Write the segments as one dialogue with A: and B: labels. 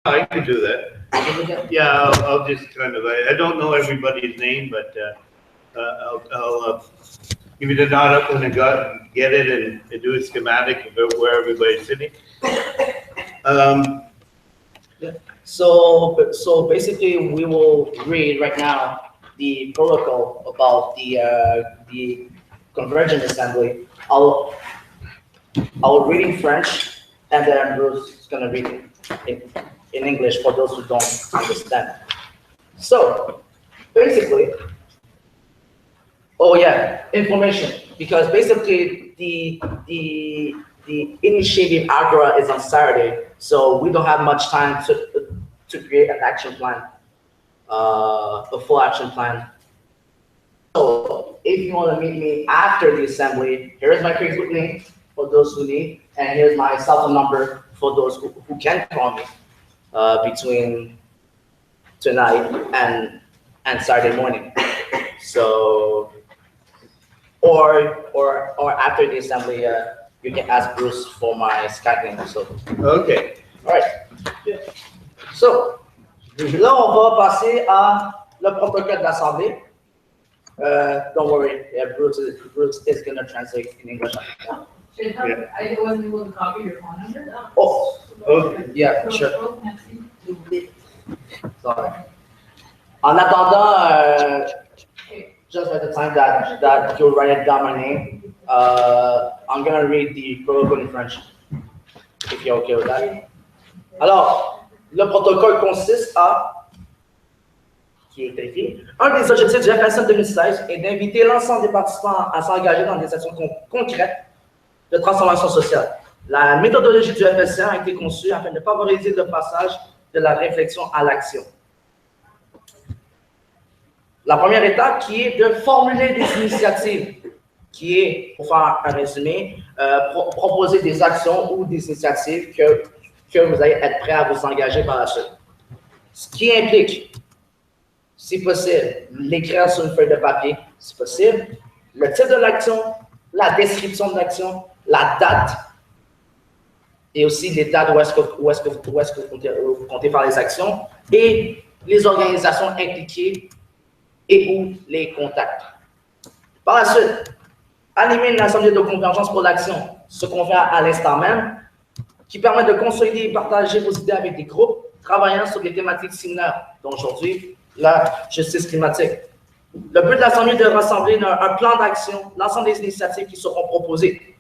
A: I can do that. Yeah, I'll just kind of, I don't know everybody's name, but I'll give you the nod up when I get it and do a schematic of where everybody's sitting.
B: Yeah. So basically, we will read right now the protocol about the Convergence Assembly. I'll read in French, and then Bruce is gonna read in English for those who don't understand. So basically, oh yeah, information, because basically the initiative Agora is on Saturday, so we don't have much time to create an action plan, a full action plan. So if you want to meet me after the assembly, here's my Facebook link for those who need, and here's my cell phone number for those who can call me between tonight and Saturday morning. So or after the assembly, you can ask Bruce for my Skype link. So
A: Okay.
B: all right. So là on va passer à le protocole d'assemblée. Don't worry, yeah, Bruce is gonna translate in English.
A: Yeah.
C: I wasn't able to copy your phone number.
B: Oh,
A: Okay.
B: yeah, sure. Sorry. En attendant, just at the time that you write down my name, I'm gonna read the protocol in French, if you're okay with that. Alors, le protocole consiste à, qui est écrit, un des objectifs du FSM 2016 est d'inviter l'ensemble des participants à s'engager dans des actions concrètes de transformation sociale. La méthodologie du FSM a été conçue afin de favoriser le passage de la réflexion à l'action. La première étape qui est de formuler des initiatives, qui est, pour faire un résumé, proposer des actions ou des initiatives que vous allez être prêt à vous engager par la suite. Ce qui implique, si possible, l'écrire sur une feuille de papier, si possible, le titre de l'action, la description de l'action, la date, et aussi les dates où est-ce que vous comptez faire les actions, et les organisations impliquées et ou les contacts. Par la suite, animer une assemblée de convergence pour l'action, ce qu'on fait à l'instant même, qui permet de consolider et partager vos idées avec des groupes travaillant sur des thématiques similaires, dont aujourd'hui, la justice climatique. Le but de l'assemblée est de rassembler un plan d'action, l'ensemble des initiatives qui seront proposées.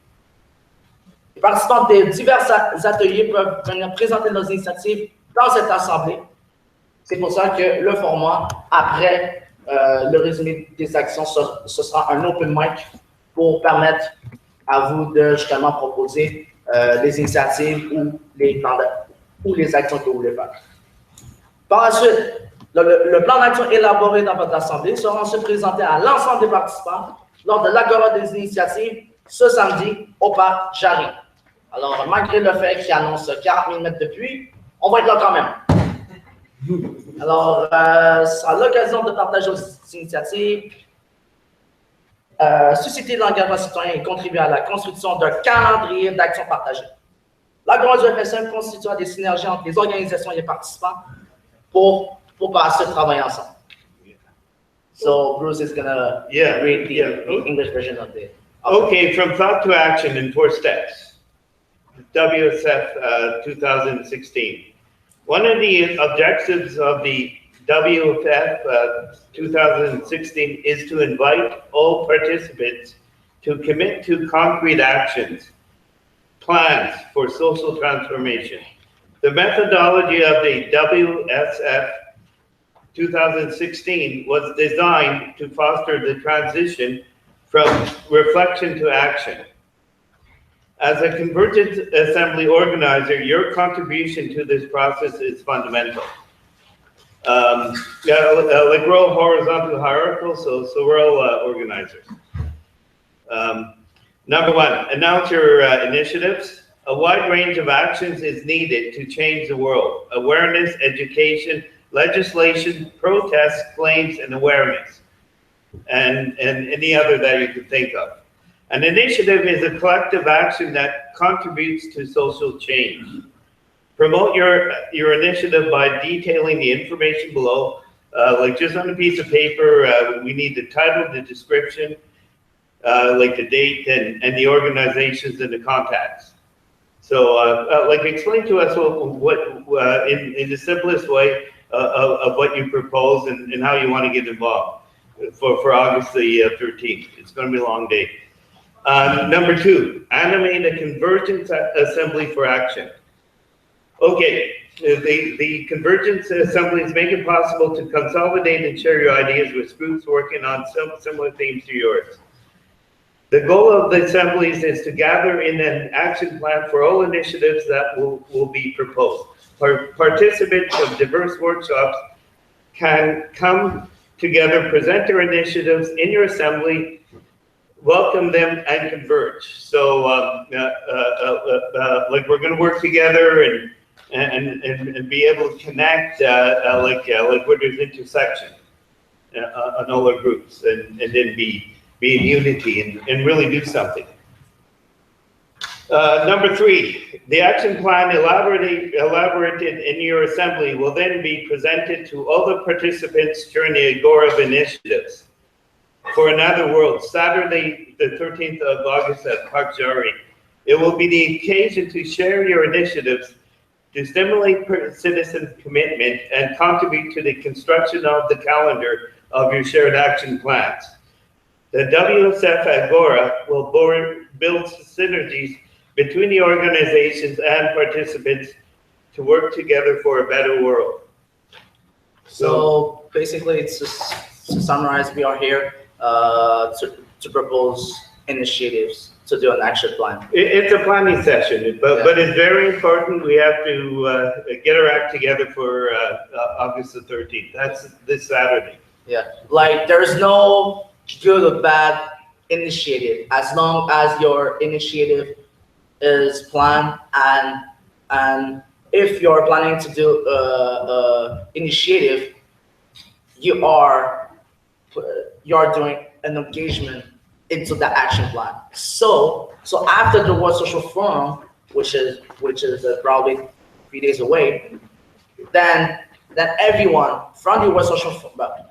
B: Les participants de divers ateliers peuvent venir présenter leurs initiatives dans cette assemblée. C'est pour ça que le format, après le résumé des actions, ce sera un open mic pour permettre à vous de justement proposer les initiatives ou les plans ou les actions que vous voulez faire. Par la suite, le plan d'action élaboré dans votre assemblée sera ensuite présenté à l'ensemble des participants lors de l'agora des initiatives ce samedi au parc Jarry. Alors, malgré le fait qu'il annonce 40 000 mètres de pluie, on va être là quand même. Alors, ça sera l'occasion de partager vos initiatives, susciter l'engagement citoyen et contribuer à la construction d'un calendrier d'action partagée. L'agora du FSM constituera des synergies entre les organisations et les participants pour passer le travail ensemble. So Bruce is gonna read the English version of the.
A: Okay, from thought to action in 4 steps. WSF 2016. One of the objectives of the WFF 2016 is to invite all participants to commit to concrete actions, plans for social transformation. The methodology of the WSF 2016 was designed to foster the transition from reflection to action. As a Convergence Assembly organizer, your contribution to this process is fundamental. Like we're all horizontal hierarchical, so we're all organizers. Number 1, announce your initiatives. A wide range of actions is needed to change the world. Awareness, education, legislation, protests, claims, and awareness, and any other that you could think of. An initiative is a collective action that contributes to social change. Promote your initiative by detailing the information below. Like just on a piece of paper, we need the title, the description, like the date and the organizations and the contacts. So, like explain to us what in the simplest way of what you propose and how you want to get involved for August the 13th. It's going to be a long day. Number 2, animate a Convergence Assembly for action. Okay, the Convergence Assemblies make it possible to consolidate and share your ideas with groups working on similar themes to yours. The goal of the assemblies is to gather in an action plan for all initiatives that will be proposed. Participants of diverse workshops can come together, present their initiatives in your assembly, welcome them, and converge. So, like we're going to work together and be able to connect, like where there's intersection on all our groups, and then be in unity and really do something. Number 3, the action plan elaborated in your assembly will then be presented to all the participants during the Agora of Initiatives for Another World, Saturday the 13th of August at Park Jari. It will be the occasion to share your initiatives, to stimulate citizen commitment and contribute to the construction of the calendar of your shared action plans. The WSF Agora will build synergies between the organizations and participants to work together for a better world.
B: So basically, it's just to summarize, we are here to propose initiatives to do an action plan.
A: It's a planning session, but it's very important. We have to get our act together for August the 13th. That's this Saturday.
B: Yeah, like there's no good or bad initiative as long as your initiative is planned, and if you're planning to do initiative, you're doing an engagement into the action plan. So after the World Social Forum, which is probably 3 days away, then everyone from the World Social Forum,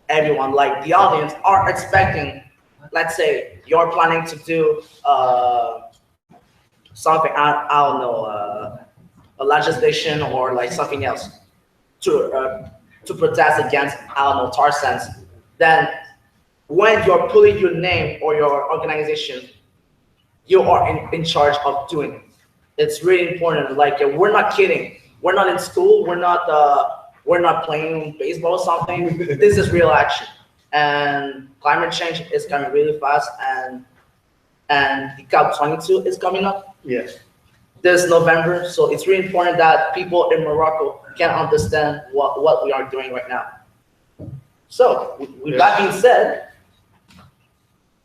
B: everyone like the audience are expecting, let's say you're planning to do something, I don't know, a legislation or like something else to protest against, I don't know, tar sands. Then when you're putting your name or your organization, you are in charge of doing it. It's really important. Like, we're not kidding. We're not in school. We're not playing baseball or something. This is real action. And climate change is coming really fast, and the COP22 is coming up.
A: Yes.
B: This November. So it's really important that people in Morocco can understand what we are doing right now. So with that being said,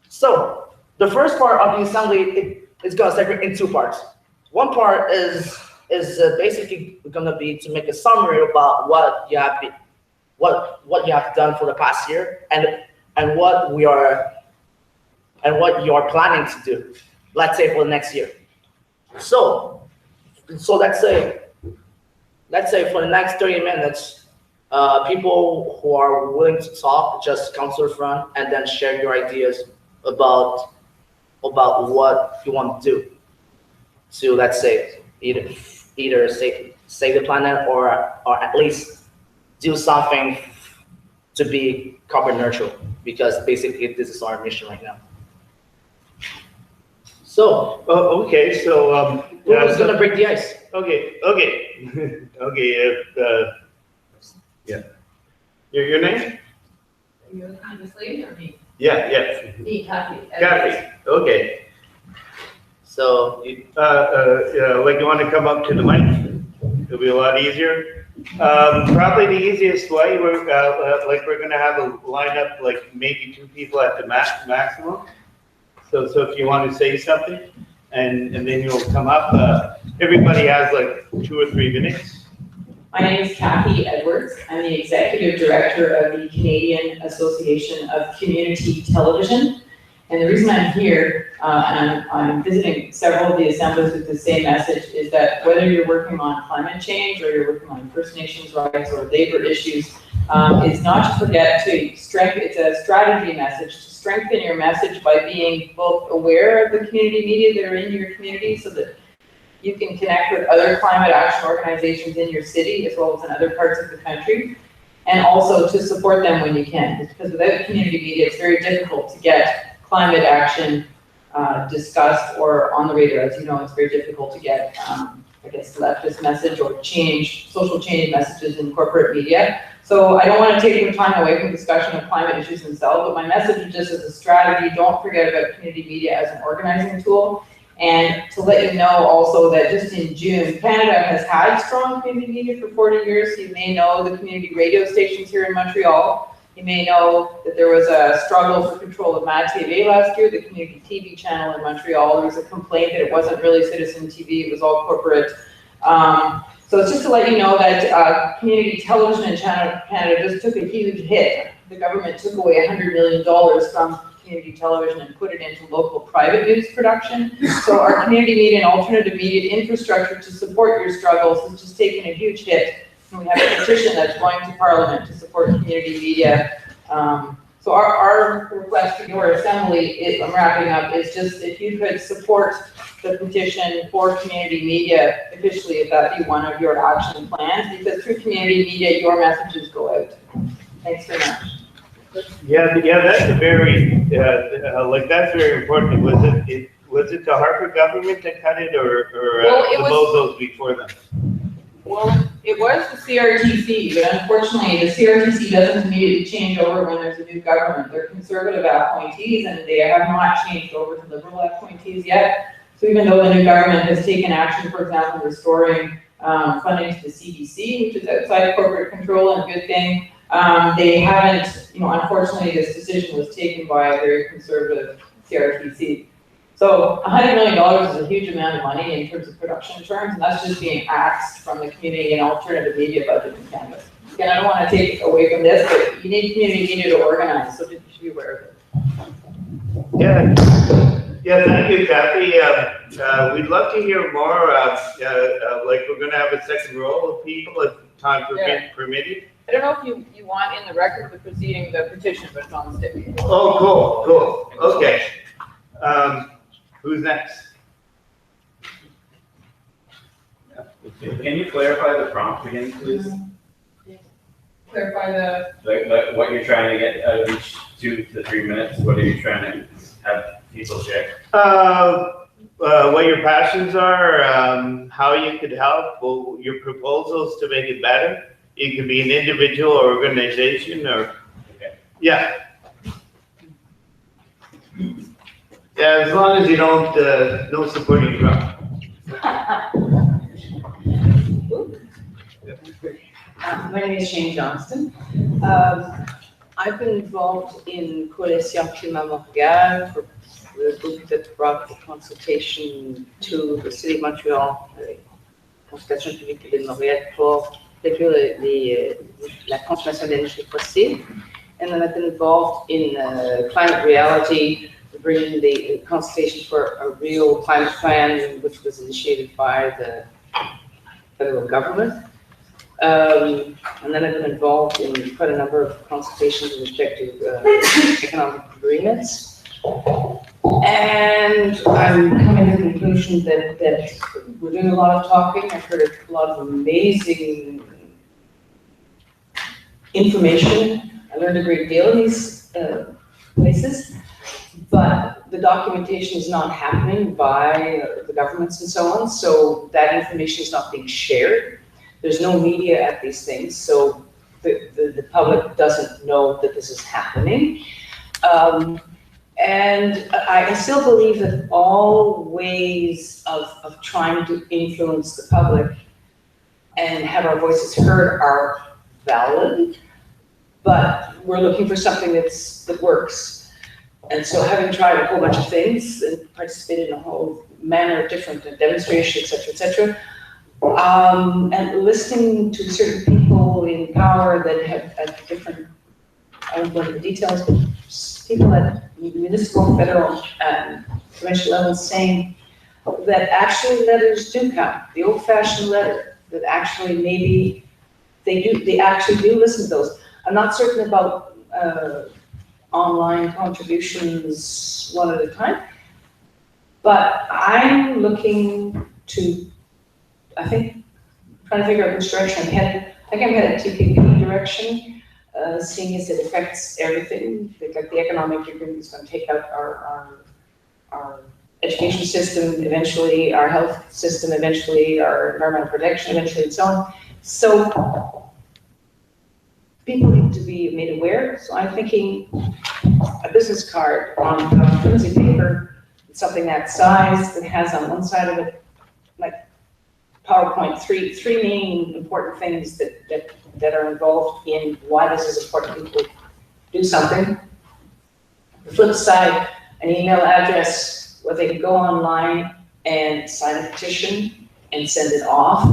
B: so the first part of the assembly is going to separate in 2 parts. One part is basically going to be to make a summary about what you have done for the past year and what you are planning to do, let's say for the next year. So let's say for the next 30 minutes, people who are willing to talk, just come to the front and then share your ideas about what you want to do to, let's say, either save the planet or at least do something to be carbon neutral, because basically this is our mission right now. So,
A: okay, so
B: who's gonna break the ice?
A: Okay. Yeah. Your name?
C: You're the kind of lady or me?
A: Yeah.
C: Me, Kathy.
A: Kathy. Okay.
B: So,
A: like you want to come up to the mic? It'll be a lot easier. Probably the easiest way. We're going to have a lineup, like maybe 2 people at the maximum. So if you want to say something, and then you'll come up. Everybody has like 2 or 3 minutes.
D: My name is Kathy Edwards. I'm the Executive Director of the Canadian Association of Community Television, And the reason I'm here, and I'm visiting several of the assemblies with the same message, is that whether you're working on climate change or you're working on First Nations rights or labor issues, is not to forget to strengthen, it's a strategy message, to strengthen your message by being both aware of the community media that are in your community so that you can connect with other climate action organizations in your city as well as in other parts of the country, and also to support them when you can, because without community media, it's very difficult to get climate action discussed or on the radar. As you know, it's very difficult to get, I guess, leftist message or change, social change messages in corporate media. So I don't want to take your time away from discussion of climate issues themselves, but my message is just as a strategy, don't forget about community media as an organizing tool. And to let you know also that just in June, Canada has had strong community media for 40 years. You may know the community radio stations here in Montreal. You may know that there was a struggle for control of Mad TV last year, the community TV channel in Montreal. There was a complaint that it wasn't really citizen TV, it was all corporate. So it's just to let you know that community television in Canada just took a huge hit. The government took away $100 million from community television and put it into local private news production. So our community media and alternative media infrastructure to support your struggles has just taken a huge hit. And we have a petition that's going to Parliament to support community media. So our request to your assembly, I'm wrapping up, is just if you could support the petition for community media officially, if that be one of your action plans, because through community media, your messages go out. Thanks very much.
A: Yeah, that's a very, that's very important. Was it the Harper government that cut it, or
D: Well,
A: the Bozos before them?
D: Well, it was the CRTC, but unfortunately, the CRTC doesn't immediately change over when there's a new government. They're conservative appointees, and they have not changed over to liberal appointees yet. So even though the new government has taken action, for example, restoring funding to the CBC, which is outside corporate control and a good thing, they haven't, unfortunately, this decision was taken by a very conservative CRTC. So $100 million is a huge amount of money in terms of production terms, and that's just being axed from the community and alternative media budget in Canada. Again, I don't want to take away from this, but you need community media to organize, so you should be aware of it.
A: Yeah, thank you, Kathy. We'd love to hear more. Like we're going to have a second row of people if time permitting.
C: I don't know if you want in the record the proceeding, the petition, but it's on the stick.
A: Oh, cool. Okay. Who's next?
E: Can you clarify the prompt again, please?
C: Clarify the.
E: Like what you're trying to get out of each 2 to 3 minutes? What are you trying to have people check?
A: What your passions are, how you could help, your proposals to make it better. It could be an individual or organization, or yeah. Yeah, as long as you don't no supporting Trump.
F: My name is Shane Johnston. I've been involved in Coalition Climat Montréal, for the group that brought the consultation to the City of Montreal, consultation publique de Montréal pour réduire la consommation d'énergie fossile. And then I've been involved in climate reality, bringing the consultation for a real climate plan, which was initiated by the federal government. And then I've been involved in quite a number of consultations with respect to economic agreements. And I'm coming to the conclusion that we're doing a lot of talking. I've heard a lot of amazing information. I learned a great deal in these places, but the documentation is not happening by the governments and so on, so that information is not being shared. There's no media at these things, so the public doesn't know that this is happening. And I still believe that all ways of trying to influence the public and have our voices heard are valid, but we're looking for something that works. And so having tried a whole bunch of things and participated in a whole manner of different demonstrations, et cetera, and listening to certain people in power that have different, I won't go into the details, but people that municipal, federal, and provincial levels saying that actually letters do count, the old-fashioned letter, that actually maybe they actually do listen to those. I'm not certain about online contributions one at a time, but I'm looking to, I think, trying to figure out which direction I'm headed. I think I'm headed TPP direction, seeing as it affects everything. Like the economic agreement is going to take out our education system eventually, our health system eventually, our environmental protection eventually, and so on. So people need to be made aware. So I'm thinking a business card on flimsy paper, something that size, that has on one side of it, like PowerPoint, three main important things that are involved in why this is important. People do something. The flip side, an email address where they can go online and sign a petition and send it off,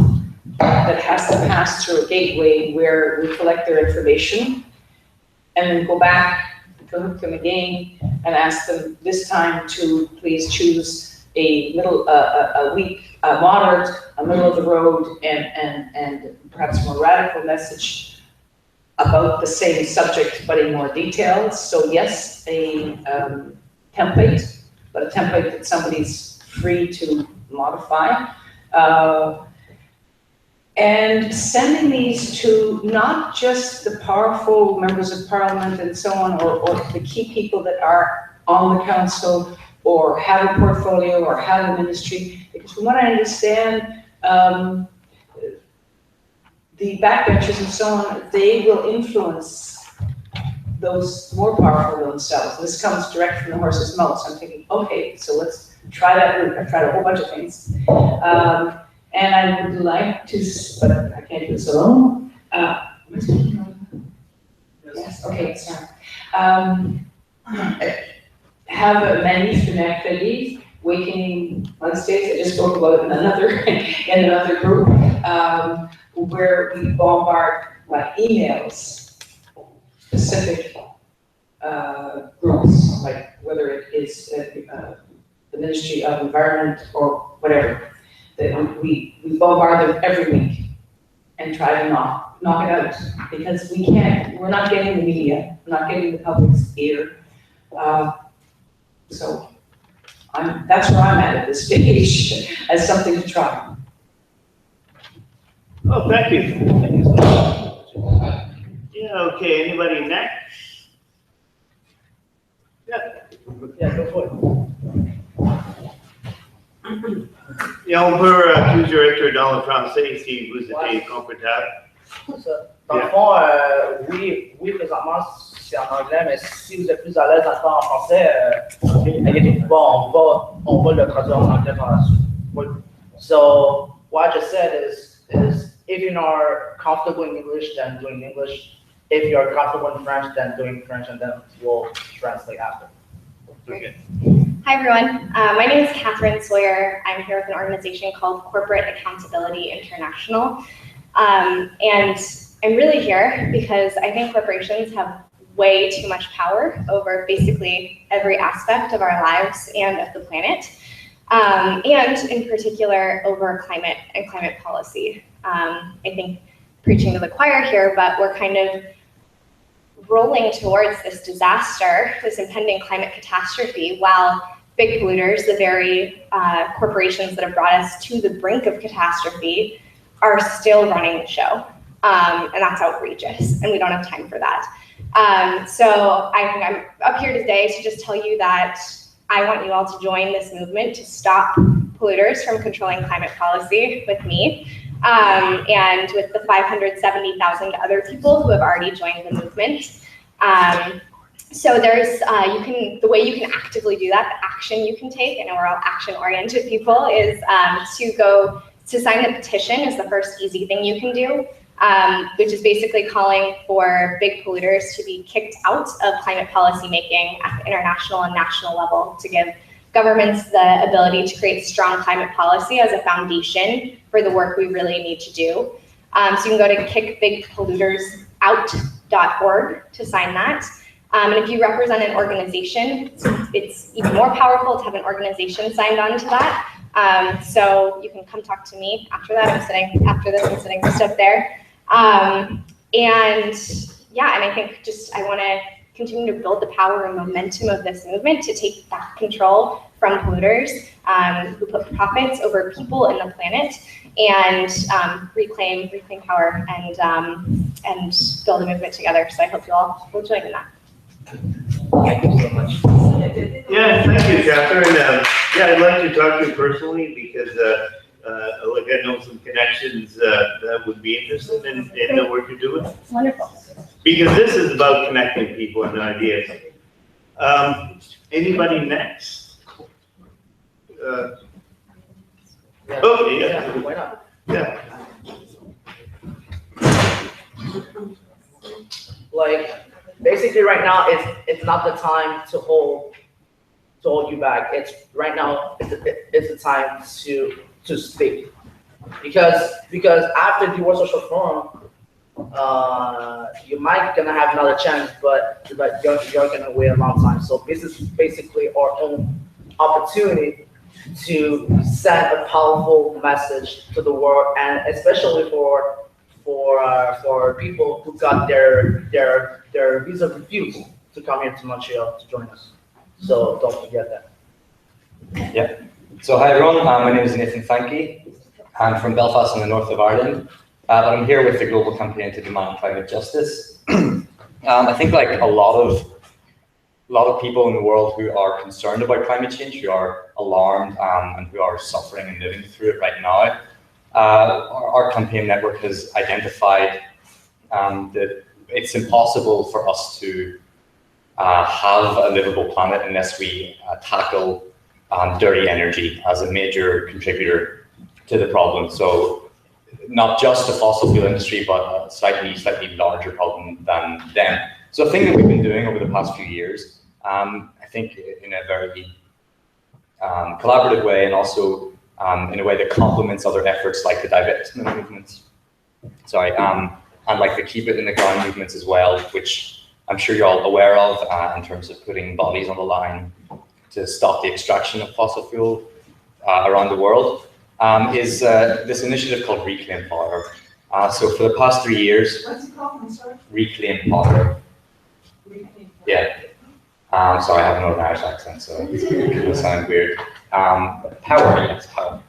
F: that has to pass through a gateway where we collect their information and then go back, go to them again and ask them this time to please choose a middle, a weak, a moderate, a middle of the road, and perhaps more radical message about the same subject but in more detail. So yes, a template, but a template that somebody's free to modify. And sending these to not just the powerful members of parliament and so on, or the key people that are on the council, or have a portfolio, or have a ministry, because from what I understand, the backbenchers and so on, they will influence those more powerful themselves. This comes direct from the horse's mouth. So I'm thinking, okay, so let's try that route. I've tried a whole bunch of things. And I would like to, but I can't do this alone. Yes, okay, sorry. Have a manif de mercredi, Wakening Wednesdays. I just spoke about it in another group, where we bombard by emails specific groups, like whether it is the Ministry of Environment or whatever. That we bombard them every week and try to knock it out, because we're not getting the media, we're not getting the public's ear. So that's where I'm at this stage, as something to try.
A: Oh, thank you. Thank you so much. Yeah, okay, anybody next?
B: Yeah, go for it.
A: Et on peut toujours être dans le français si vous êtes confortable.
B: Dans le fond, oui, présentement, c'est en anglais, mais si vous êtes plus à l'aise à le faire en français, inquiétez-vous pas, on va le traduire en anglais par la suite. So, what I just said is if you're not comfortable in English, then doing English. If you're comfortable in French, then doing French, and then we'll translate after.
A: Okay.
G: Hi everyone, my name is Catherine Sawyer. I'm here with an organization called Corporate Accountability International. And I'm really here because I think corporations have way too much power over basically every aspect of our lives and of the planet, and in particular over climate and climate policy. I think preaching to the choir here, but we're kind of rolling towards this disaster, this impending climate catastrophe, while big polluters, the very corporations that have brought us to the brink of catastrophe, are still running the show. And that's outrageous, and we don't have time for that. So I think I'm up here today to just tell you that I want you all to join this movement to stop polluters from controlling climate policy with me, and with the 570,000 other people who have already joined the movement. So there's, the way you can actively do that, the action you can take, and we're all action-oriented people, is to sign the petition is the first easy thing you can do, which is basically calling for big polluters to be kicked out of climate policy making at the international and national level, to give governments the ability to create strong climate policy as a foundation for the work we really need to do. So you can go to kickbigpollutersout.org to sign that. And if you represent an organization, it's even more powerful to have an organization signed on to that. So you can come talk to me after that. I'm sitting just up there. And yeah, and I think I want to continue to build the power and momentum of this movement to take back control from polluters who put profits over people and the planet, and reclaim power and build a movement together. So I hope you all will join in that.
B: Thank you so much.
A: Yeah, thank you, Catherine. Yeah, I'd like to talk to you personally because like I know some connections that would be interested in the work you're doing.
G: Wonderful.
A: Because this is about connecting people and ideas. Anybody next? Okay, yeah.
B: Why not?
A: Yeah.
B: Like, basically right now it's not the time to hold you back. It's right now it's the time to speak. Because after the World Social Forum, you might gonna have another chance, but you're gonna wait a long time. So this is basically our own opportunity to send a powerful message to the world, and especially for people who got their visa refused to come here to Montreal to join us. So don't forget that.
H: Yeah. So hi everyone, my name is Nathan Fanke. I'm from Belfast in the north of Ireland, but I'm here with the global campaign to demand climate justice. I think like a lot of people in the world who are concerned about climate change, who are alarmed and who are suffering and living through it right now, our campaign network has identified that it's impossible for us to have a livable planet unless we tackle dirty energy as a major contributor to the problem. So not just the fossil fuel industry, but a slightly larger problem than them. So a thing that we've been doing over the past few years, I think in a very collaborative way, and also in a way that complements other efforts like the divestment movements. Sorry, and like the Keep It in the Ground movements as well, which I'm sure you're all aware of in terms of putting bodies on the line to stop the extraction of fossil fuel around the world, is this initiative called Reclaim Power. So for the past 3 years,
F: What's it called? I'm sorry.
H: Reclaim Power.
F: Reclaim.
H: Yeah. Sorry, I have an Northern Irish accent, so it will sound weird. Power, yes, power,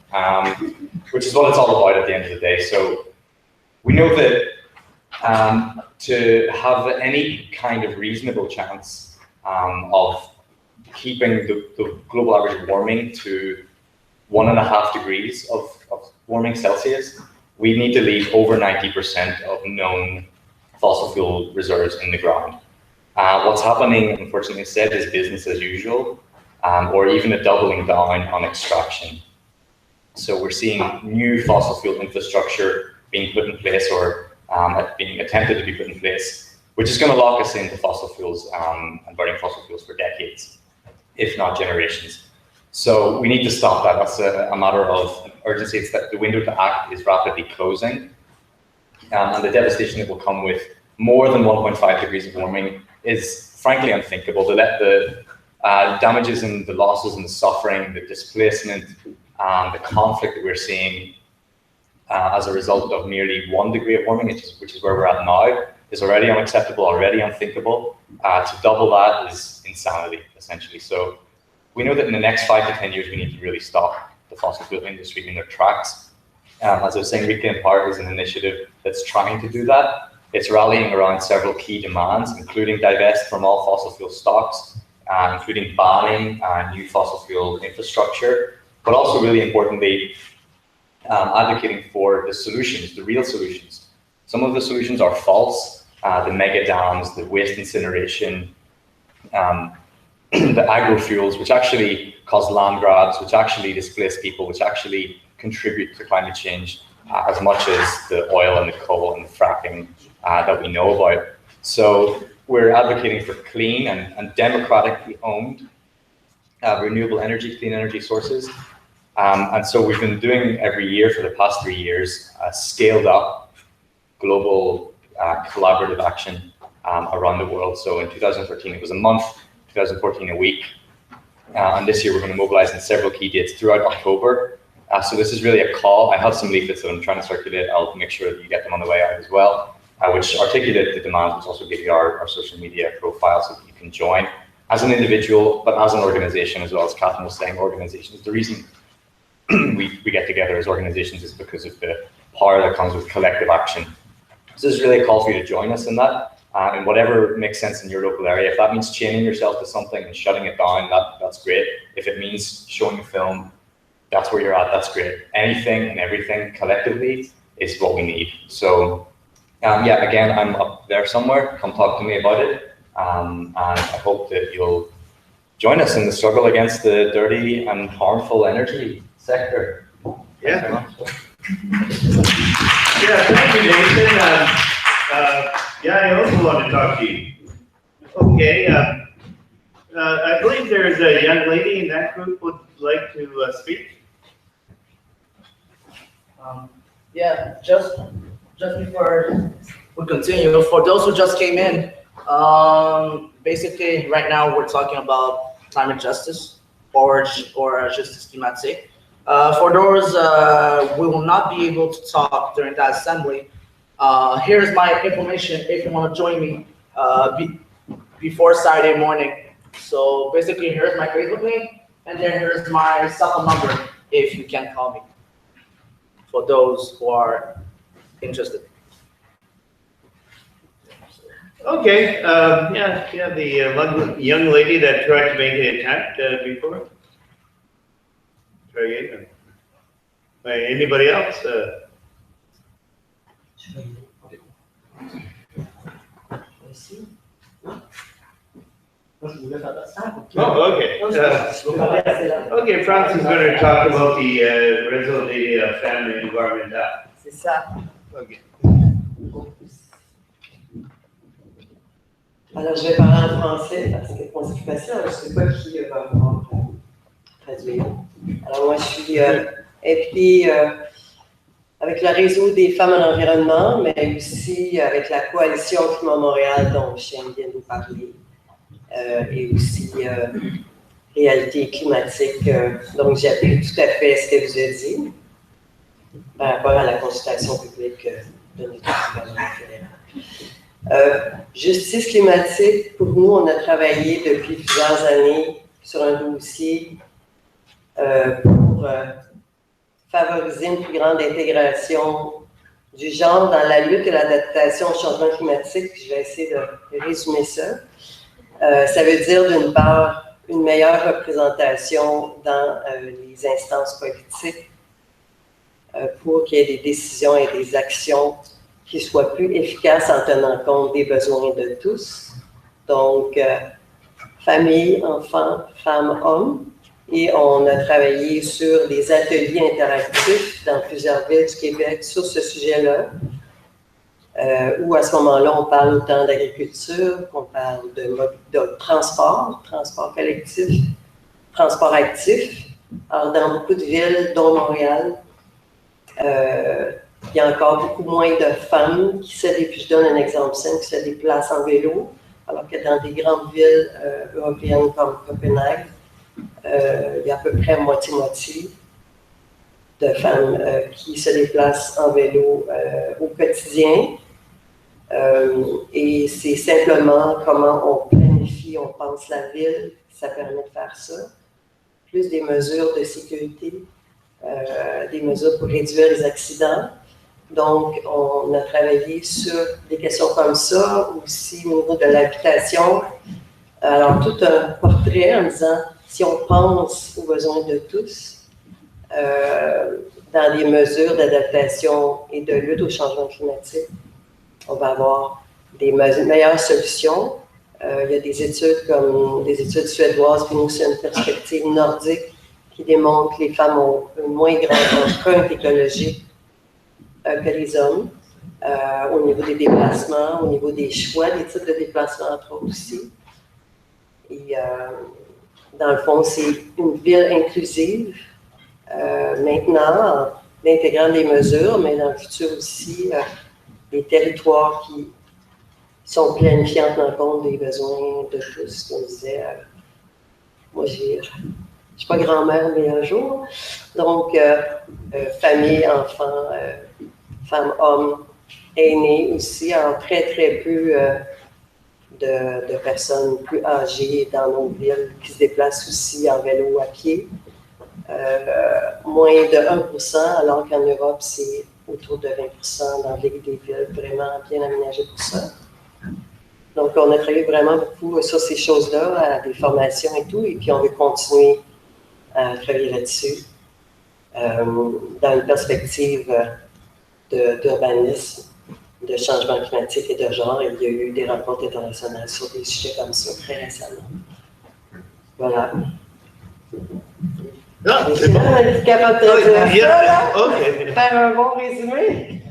H: which is what it's all about at the end of the day. So we know that to have any kind of reasonable chance of keeping the global average of warming to 1.5 degrees of warming Celsius, we need to leave over 90% of known fossil fuel reserves in the ground. What's happening, unfortunately, instead is business as usual, or even a doubling down on extraction. So we're seeing new fossil fuel infrastructure being put in place, or being attempted to be put in place, which is going to lock us into fossil fuels and burning fossil fuels for decades, if not generations. So we need to stop that. That's a matter of urgency. It's that the window to act is rapidly closing, and the devastation that will come with more than 1.5 degrees of warming is frankly unthinkable. The damages and the losses and the suffering, the displacement, the conflict that we're seeing as a result of merely 1 degree of warming, which is where we're at now, is already unacceptable, already unthinkable. To double that is insanity, essentially. So we know that in the next 5 to 10 years, we need to really stop the fossil fuel industry in their tracks. As I was saying, Reclaim Power is an initiative that's trying to do that. It's rallying around several key demands, including divest from all fossil fuel stocks, including banning new fossil fuel infrastructure, but also really importantly, advocating for the solutions, the real solutions. Some of the solutions are false, the mega dams, the waste incineration, the agrofuels, which actually cause land grabs, which actually displace people, which actually contribute to climate change as much as the oil and the coal and the fracking that we know about. So we're advocating for clean and democratically owned renewable energy, clean energy sources. And so we've been doing every year for the past 3 years, scaled up global collaborative action around the world. So in 2013, it was a month, 2014, a week. And this year, we're going to mobilize in several key dates throughout October. So this is really a call. I have some leaflets that I'm trying to circulate. I'll make sure that you get them on the way out as well, which articulate the demands, which also give you our social media profile so that you can join as an individual, but as an organization as well. As Catherine was saying, organizations, the reason we get together as organizations is because of the power that comes with collective action. So this is really a call for you to join us in that, and whatever makes sense in your local area. If that means chaining yourself to something and shutting it down, that's great. If it means showing a film, that's where you're at, that's great. Anything and everything collectively is what we need. So yeah, again, I'm up there somewhere. Come talk to me about it. And I hope that you'll join us in the struggle against the dirty and harmful energy sector.
A: Yeah. Yeah, thank you, Nathan. Yeah, I also want to talk to you. Okay, I believe there's a young lady in that group who would like to speak.
B: Yeah, just before we continue, for those who just came in, basically right now we're talking about climate justice or justice climatique. For those we will not be able to talk during that assembly, here's my information if you want to join me before Saturday morning. So basically here's my Facebook link, and then here's my cell phone number if you can call me, for those who are interested.
A: Okay, yeah, the young lady that tried to make an attempt before. Try again. Anybody else? Oh, okay. Okay, Francis is going to talk about the réseau des femmes environnementales.
F: C'est ça.
A: Okay.
F: Alors, je vais parler en français parce que pour c'est plus facile, je ne sais pas qui va pouvoir traduire. Alors, moi, je suis impliquée avec le réseau des femmes en environnement, mais aussi avec la coalition Climat Montréal dont je viens de vous parler, et aussi réalité climatique. Donc, j'appuie tout à fait ce que vous avez dit par rapport à la consultation publique de notre gouvernement fédéral. Justice climatique, pour nous, on a travaillé depuis plusieurs années sur un dossier pour favoriser une plus grande intégration du genre dans la lutte et l'adaptation au changement climatique. Je vais essayer de résumer ça. Ça veut dire, d'une part, une meilleure représentation dans les instances politiques pour qu'il y ait des décisions et des actions qui soient plus efficaces en tenant compte des besoins de tous. Donc, famille, enfants, femmes, hommes. Et on a travaillé sur des ateliers interactifs dans plusieurs villes du Québec sur ce sujet-là, où à ce moment-là, on parle autant d'agriculture, qu'on parle de transport collectif, transport actif. Alors, dans beaucoup de villes, dont Montréal, il y a encore beaucoup moins de femmes qui se déplacent, je donne un exemple simple, qui se déplacent en vélo, alors que dans des grandes villes européennes comme Copenhague, il y a à peu près moitié-moitié de femmes qui se déplacent en vélo au quotidien. Et c'est simplement comment on planifie, on pense la ville, ça permet de faire ça. Plus des mesures de sécurité, des mesures pour réduire les accidents. Donc, on a travaillé sur des questions comme ça, aussi au niveau de l'habitation. Alors, tout un portrait en disant, si on pense aux besoins de tous, dans des mesures d'adaptation et de lutte au changement climatique, on va avoir des meilleures solutions. Il y a des études comme des études suédoises, puis nous, c'est une perspective nordique qui démontre que les femmes ont un moins grand empreinte écologique que les hommes, au niveau des déplacements, au niveau des choix, des types de déplacements, entre autres aussi. Et dans le fond, c'est une ville inclusive, maintenant, en intégrant des mesures, mais dans le futur aussi, des territoires qui
I: sont planifiés en tenant compte des besoins de tous. Comme je disais, moi, je suis pas grand-mère, mais un jour. Donc, famille, enfants, femmes, hommes, aînés aussi, alors très, très peu de personnes plus âgées dans nos villes qui se déplacent aussi en vélo, à pied. Moins de 1%, alors qu'en Europe, c'est autour de 20% dans des villes vraiment bien aménagées pour ça. Donc, on a travaillé vraiment beaucoup sur ces choses-là, à des formations et tout, et puis on veut continuer à travailler là-dessus, dans une perspective d'urbanisme, de changement climatique et de genre. Il y a eu des rencontres internationales sur des sujets comme ça très récemment. Voilà.
A: Non, c'est bon.
I: On est capable de dire
A: Yeah,
I: ça, là?
A: okay.
I: Faire un bon résumé?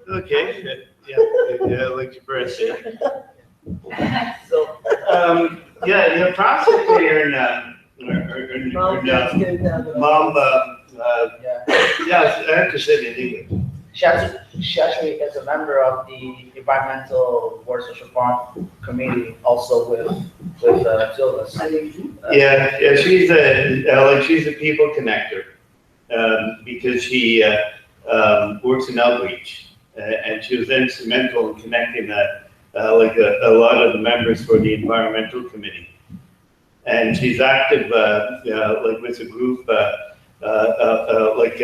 A: Okay, yeah, like your birthday.
B: So,
A: Yeah, prosecutor Mom, yes, I have to say it in English.
B: she actually is a member of the Environmental Board Social Farm Committee, also with two of us.
A: Yeah, she's a people connector, because she works in outreach, and she was instrumental in connecting a lot of the members for the environmental committee. And she's active, with a group, like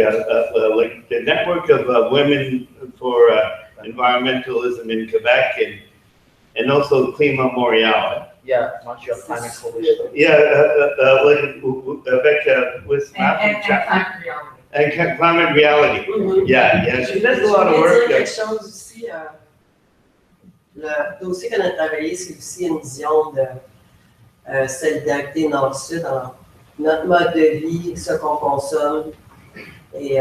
A: the network of women for environmentalism in Quebec, and also Climat Montréal.
B: Yeah, Montreal Climate Coalition.
A: Yeah, with and climate reality. Yeah, she does a lot of work.
I: Quelque chose aussi, le dossier qu'on a travaillé, c'est aussi une vision de solidarité nord-sud dans notre mode de vie, ce qu'on consomme, et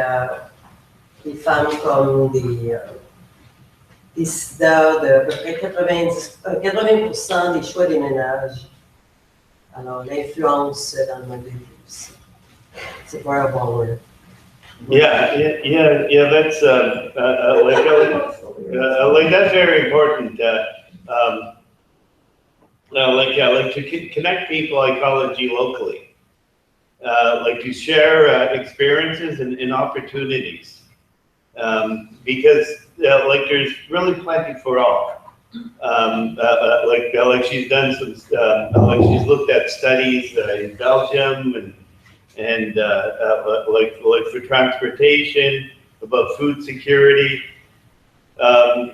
I: les femmes comme des décideurs de à peu près 80% des choix des ménages. Alors, l'influence dans le mode de vie aussi. C'est pas un bon word.
A: Yeah, that's that's very important. To connect people, ecology locally, to share experiences and opportunities, because there's really plenty for all. She's done some, she's looked at studies in Belgium and for transportation, about food security,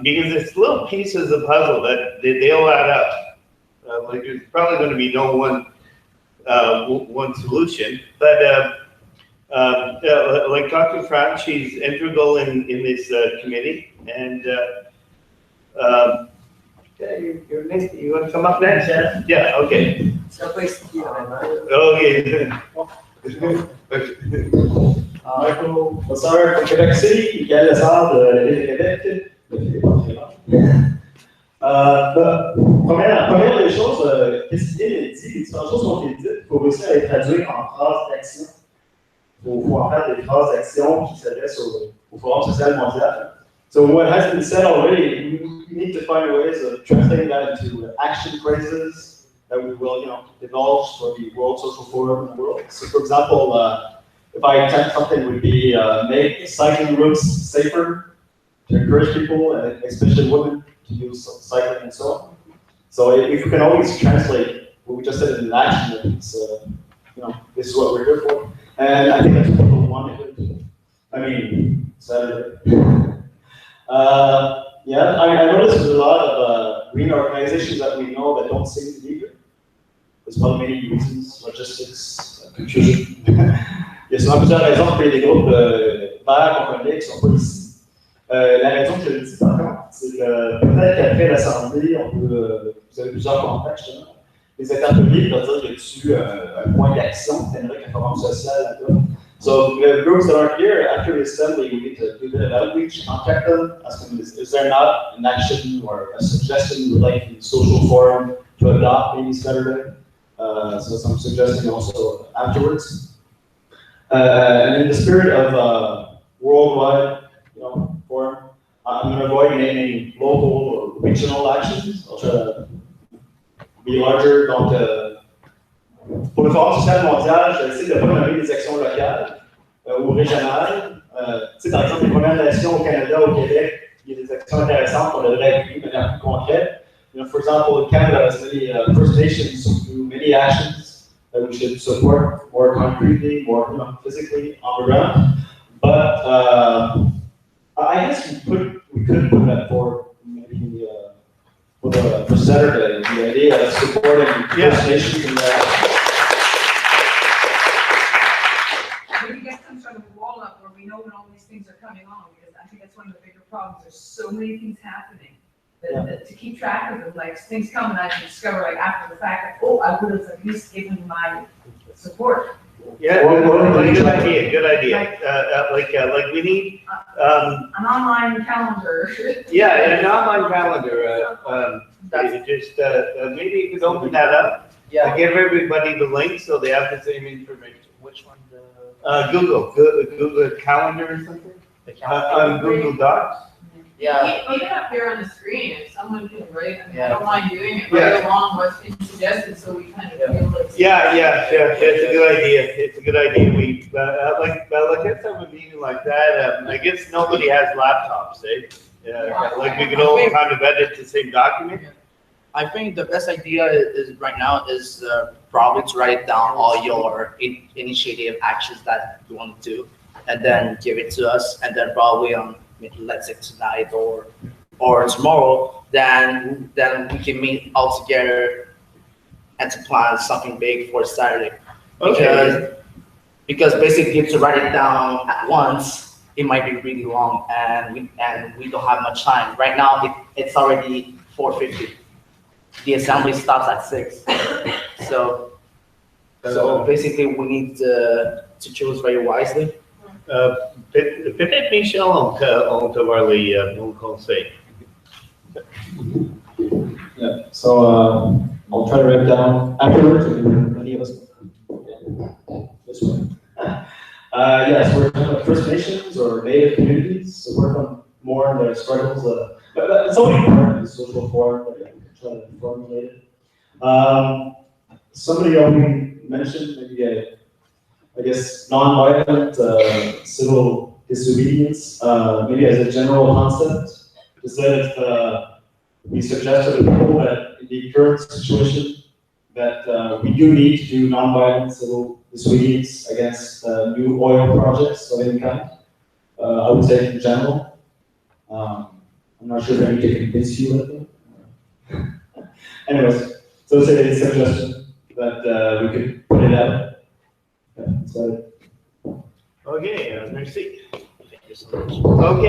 A: because it's little pieces of puzzle that they all add up. There's probably going to be no one solution, but Dr. Franz, she's integral in this committee, and you want to come up next? Yeah, okay. Okay.
J: Michael Bossard from Quebec City, Michael Lazare de la ville de Québec. Première des choses, qu'est-ce qui est dit, les différentes choses qui ont été dites, il faut réussir à les traduire en phrases d'action. Il faut en faire des phrases d'action qui s'adressent au Forum social mondial. So what has been said already, we need to find ways of translating that into action phrases that we will, divulge for the World Social Forum in the world. So for example, if I attempt something would be make cycling routes safer to encourage people, especially women, to use cycling and so on. So if we can always translate what we just said into action, it's, this is what we're here for. And I think that's what people want to do. I mean, Saturday. I noticed there's a lot of green organizations that we know that don't seem to be here. There's probably many reasons, logistics, confusion. Il y a souvent plusieurs raisons pour des groupes verts qu'on connaît qui ne sont pas ici. La raison que je le dis par contre, c'est que peut-être qu'après l'Assemblée, vous avez plusieurs contacts justement. Les interpellés peuvent dire qu'il y a un point d'action, t'aimerais qu'un forum social là-bas. So the groups that aren't here, after the assembly, we need to do a bit of outreach, contact them, ask them, is there not an action or a suggestion you would like the social forum to adopt maybe Saturday? So some suggesting also afterwards. And in the spirit of worldwide, forum, I'm going to avoid naming local or regional actions. I'll try to be larger. Donc, pour le Forum social mondial, je vais essayer de ne pas nommer des actions locales ou régionales. Tu sais, par exemple, les Premières Nations au Canada, au Québec, il y a des actions intéressantes qu'on devrait appuyer de manière plus concrète. You know, for example, in Canada, there's many First Nations do many actions that we should support more concretely, more physically on the ground. But I guess we could put that forward maybe for Saturday. The idea of supporting First Nations in that.
K: Maybe get some sort of wall up where we know when all these things are coming on, because I think that's one of the bigger problems. There's so many things happening that to keep track of them, like things come and I discover like after the fact, that, oh, I would have at least given my support.
A: Yeah, good idea. Like we need
K: An online calendar.
A: Yeah, an online calendar. Maybe you could open that up.
B: Yeah.
A: Give everybody the link so they have the same information.
B: Which one?
A: Google Calendar or something. On Google Docs.
B: Yeah.
C: Even up here on the screen, if someone can write, I mean, I
B: Yeah.
C: don't mind doing it, right along what's been suggested, so we kind of feel like.
A: Yeah, it's a good idea. It's a good idea. We, let's have a meeting like that. I guess nobody has laptops, eh? Like we could all kind of edit the same document.
B: I think the best idea is right now is probably to write down all your initiative actions that you want to do, and then give it to us, and then probably let's say tonight or tomorrow, then we can meet all together and to plan something big for Saturday. Because basically to write it down at once, it might be really long, and we don't have much time. Right now, it's already 4:50. The assembly stops at 6. So basically, we need to choose very wisely.
A: Peut-être Michel, on te parler, mon conseil.
J: Yeah, so I'll try to write it down afterwards, if any of us. This one. Yes, we're talking about First Nations or Native communities, so work on more on their struggles. But it's only part of the social forum that I'm trying to formulate it. Somebody already mentioned maybe I guess non-violent civil disobedience, maybe as a general concept. Just that we suggest to the people that in the current situation that we do need to do non-violent civil disobedience against new oil projects of any kind. I would say in general. I'm not sure if I need to convince you of that. Anyways, so it's a suggestion that we could put it out. Yeah, so.
A: Okay, merci. OK,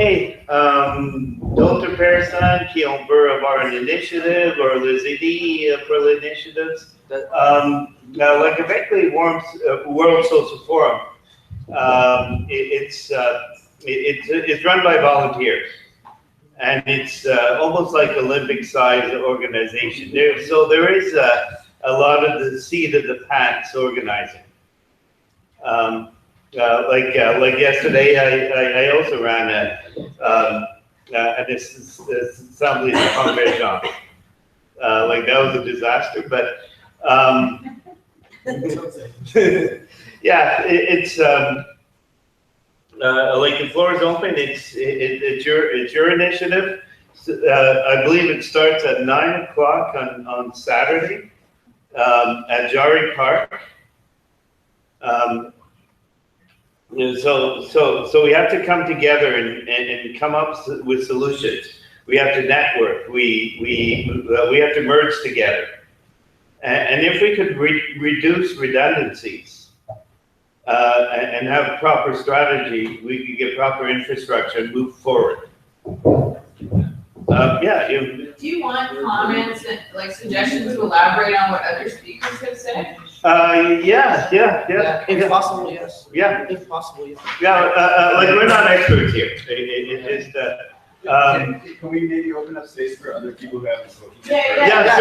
A: d'autres personnes qui ont peur avoir une initiative or les idées pour l'initiative. Like effectively World Social Forum, it's run by volunteers, and it's almost like Olympic-sized organization. There is a lot of the seat of the pants organizing. Like yesterday, I also ran an Assemblee de Convergence. Like that was a disaster, but yeah, it's like the floor is open. It's your initiative. I believe it starts at 9 o'clock on Saturday at Jari Park. So we have to come together and come up with solutions. We have to network. We have to merge together. And if we could reduce redundancies and have proper strategy, we could get proper infrastructure and move forward. Yeah.
C: Do you want comments and like suggestions to elaborate on what other speakers have said?
A: Yeah.
B: If possible, yes.
A: Yeah.
B: If possible, yes.
A: Yeah, like we're not experts here. It is
E: Can we maybe open up space for other people who haven't spoken?
A: Yeah,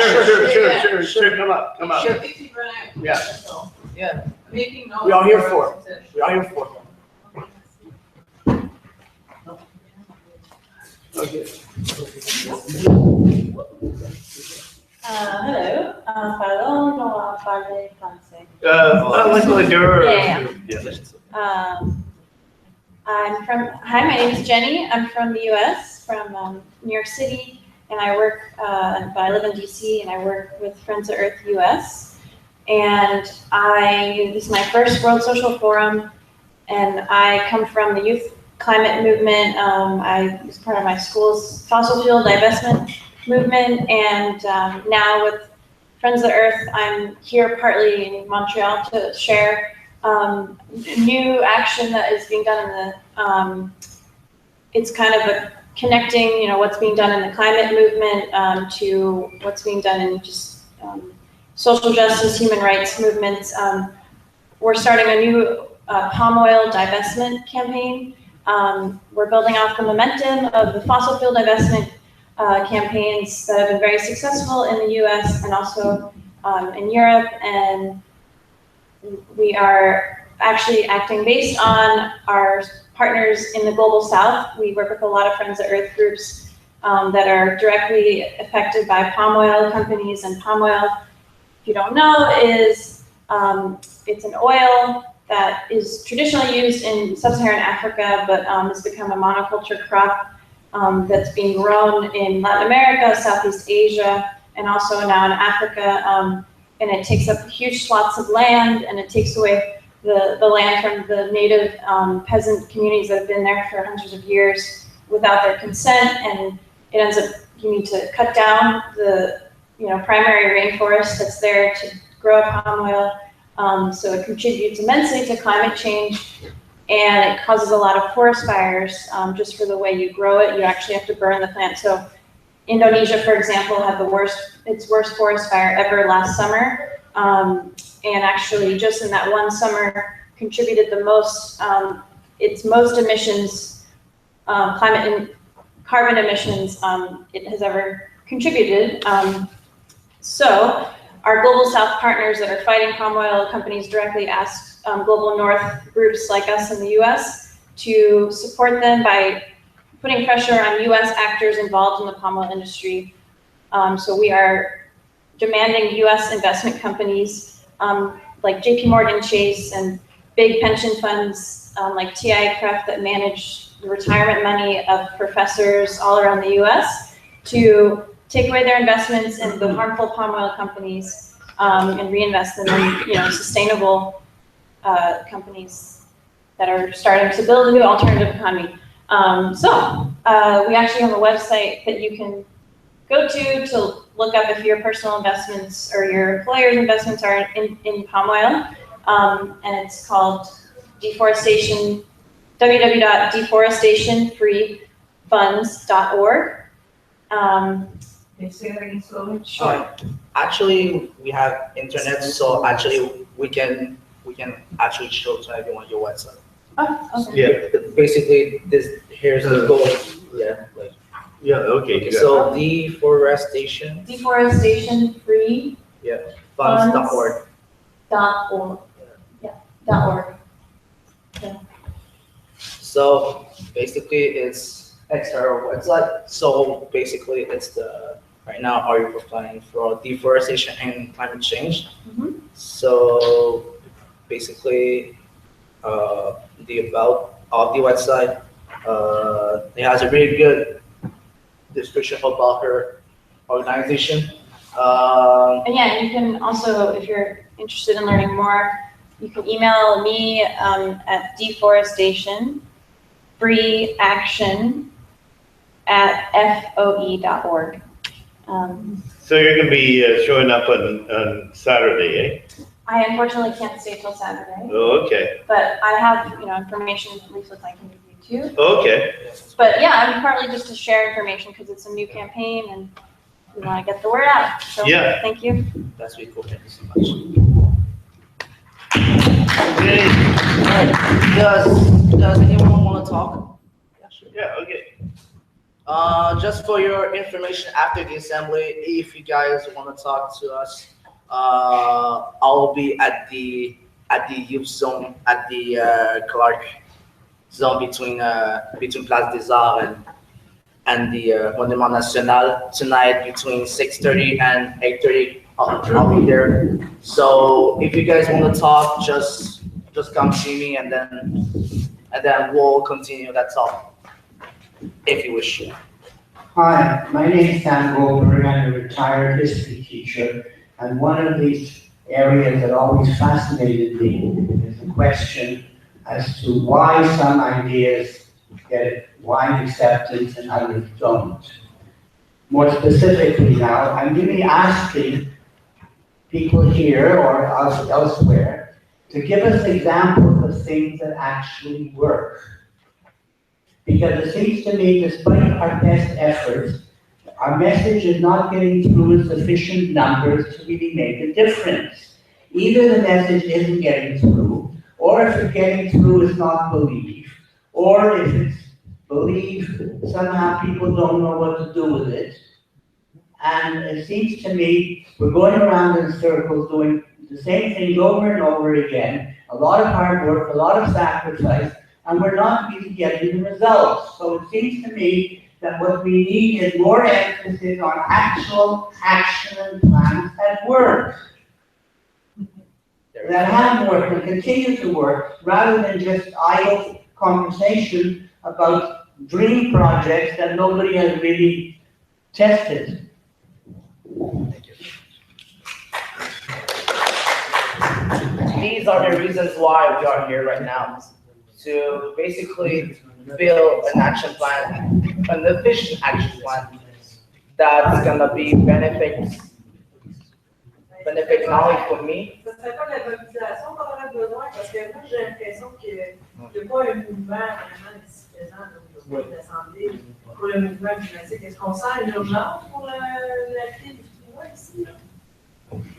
A: sure. Come up.
C: Sure.
A: Yeah.
B: Yeah.
C: Making notes.
B: We are here for. We are here for.
A: Okay.
L: Hello, pardon, on va parler français. My name is Jenny. I'm from the US, from New York City, and I work, but I live in DC, and I work with Friends of Earth US. And this is my first World Social Forum, and I come from the youth climate movement. I was part of my school's fossil fuel divestment movement, and now with Friends of the Earth, I'm here partly in Montreal to share new action that is being done in the, it's kind of a connecting, what's being done in the climate movement to what's being done in just social justice, human rights movements. We're starting a new palm oil divestment campaign. We're building off the momentum of the fossil fuel divestment campaigns that have been very successful in the US and also in Europe, and we are actually acting based on our partners in the Global South. We work with a lot of Friends of Earth groups that are directly affected by palm oil companies, and palm oil, if you don't know, is it's an oil that is traditionally used in sub-Saharan Africa, but has become a monoculture crop that's being grown in Latin America, Southeast Asia, and also now in Africa. And it takes up huge swaths of land, and it takes away the land from the native peasant communities that have been there for hundreds of years without their consent. And it ends up, you need to cut down the primary rainforest that's there to grow palm oil. So it contributes immensely to climate change, and it causes a lot of forest fires just for the way you grow it. You actually have to burn the plant. So Indonesia, for example, had its worst forest fire ever last summer, and actually just in that one summer contributed the most, its most emissions, carbon emissions it has ever contributed. So our Global South partners that are fighting palm oil companies directly asked Global North groups like us in the US to support them by putting pressure on US actors involved in the palm oil industry. So we are demanding US investment companies like JP Morgan Chase and big pension funds like TIAA-CREF that manage the retirement money of professors all around the US to take away their investments in the harmful palm oil companies and reinvest them in sustainable companies that are starting to build a new alternative economy. So we actually have a website that you can go to look up if your personal investments or your employer's investments are in palm oil, and it's called deforestation, www.deforestationfreefunds.org.
K: Can you say that again slowly?
B: Sure. Actually, we have internet, so actually we can actually show to everyone your website.
L: Oh, okay.
A: Yeah.
B: Basically, here's the goal. Yeah.
A: Yeah. Okay.
B: So deforestation.
L: Deforestation-free.
B: Yeah. Funds.org.
L: .org. Yeah. .org. Okay.
B: So basically, it's external website. So basically, it's right now are applying for deforestation and climate change.
L: Mm-hmm.
B: So basically, the about of the website, it has a really good description about her organization.
L: And yeah, you can also, if you're interested in learning more, you can email me at deforestationfreeaction@foe.org.
A: So you're going to be showing up on Saturday, eh?
L: I unfortunately can't stay till Saturday.
A: Oh, okay.
L: But I have, information, leaflets I can give you too.
A: Okay.
L: But yeah, I'm partly just to share information because it's a new campaign and we want to get the word out. So
A: Yeah.
L: Thank you.
B: That's really cool. Thank you so much. Does anyone want to talk? Yeah, sure.
A: Yeah. Okay.
B: Just for your information, after the assembly, if you guys want to talk to us, I'll be at the youth zone at the Clark zone between Place des Arts and the Monument National tonight between 6:30 and 8:30. I'll be there. So if you guys want to talk, just come see me, and then we'll continue that talk if you wish.
M: Hi, my name is Dan Goldberg. I'm a retired history teacher, and one of these areas that always fascinated me is the question as to why some ideas get wide acceptance and others don't. More specifically now, I'm really asking people here or elsewhere to give us examples of things that actually work. Because it seems to me, despite our best efforts, our message is not getting through in sufficient numbers to really make a difference. Either the message isn't getting through, or if it's getting through, it's not believed, or if it's believed, somehow people don't know what to do with it. And it seems to me we're going around in circles doing the same things over and over again, a lot of hard work, a lot of sacrifice, and we're not really getting the results. So it seems to me that what we need is more emphasis on actual action and plans that work, that have worked and continue to work, rather than just idle conversation about dream projects that nobody has really tested.
B: These are the reasons why we are here right now, to basically build an action plan, an efficient action plan that's gonna be benefit not only for me.
N: Ça serait pas de la mobilisation qu'on aurait besoin, parce que moi j'ai l'impression qu'il n'y a pas un mouvement vraiment ici présent au niveau de l'Assemblée pour le mouvement climatique. Est-ce qu'on sent une urgence pour la crise du climat ici?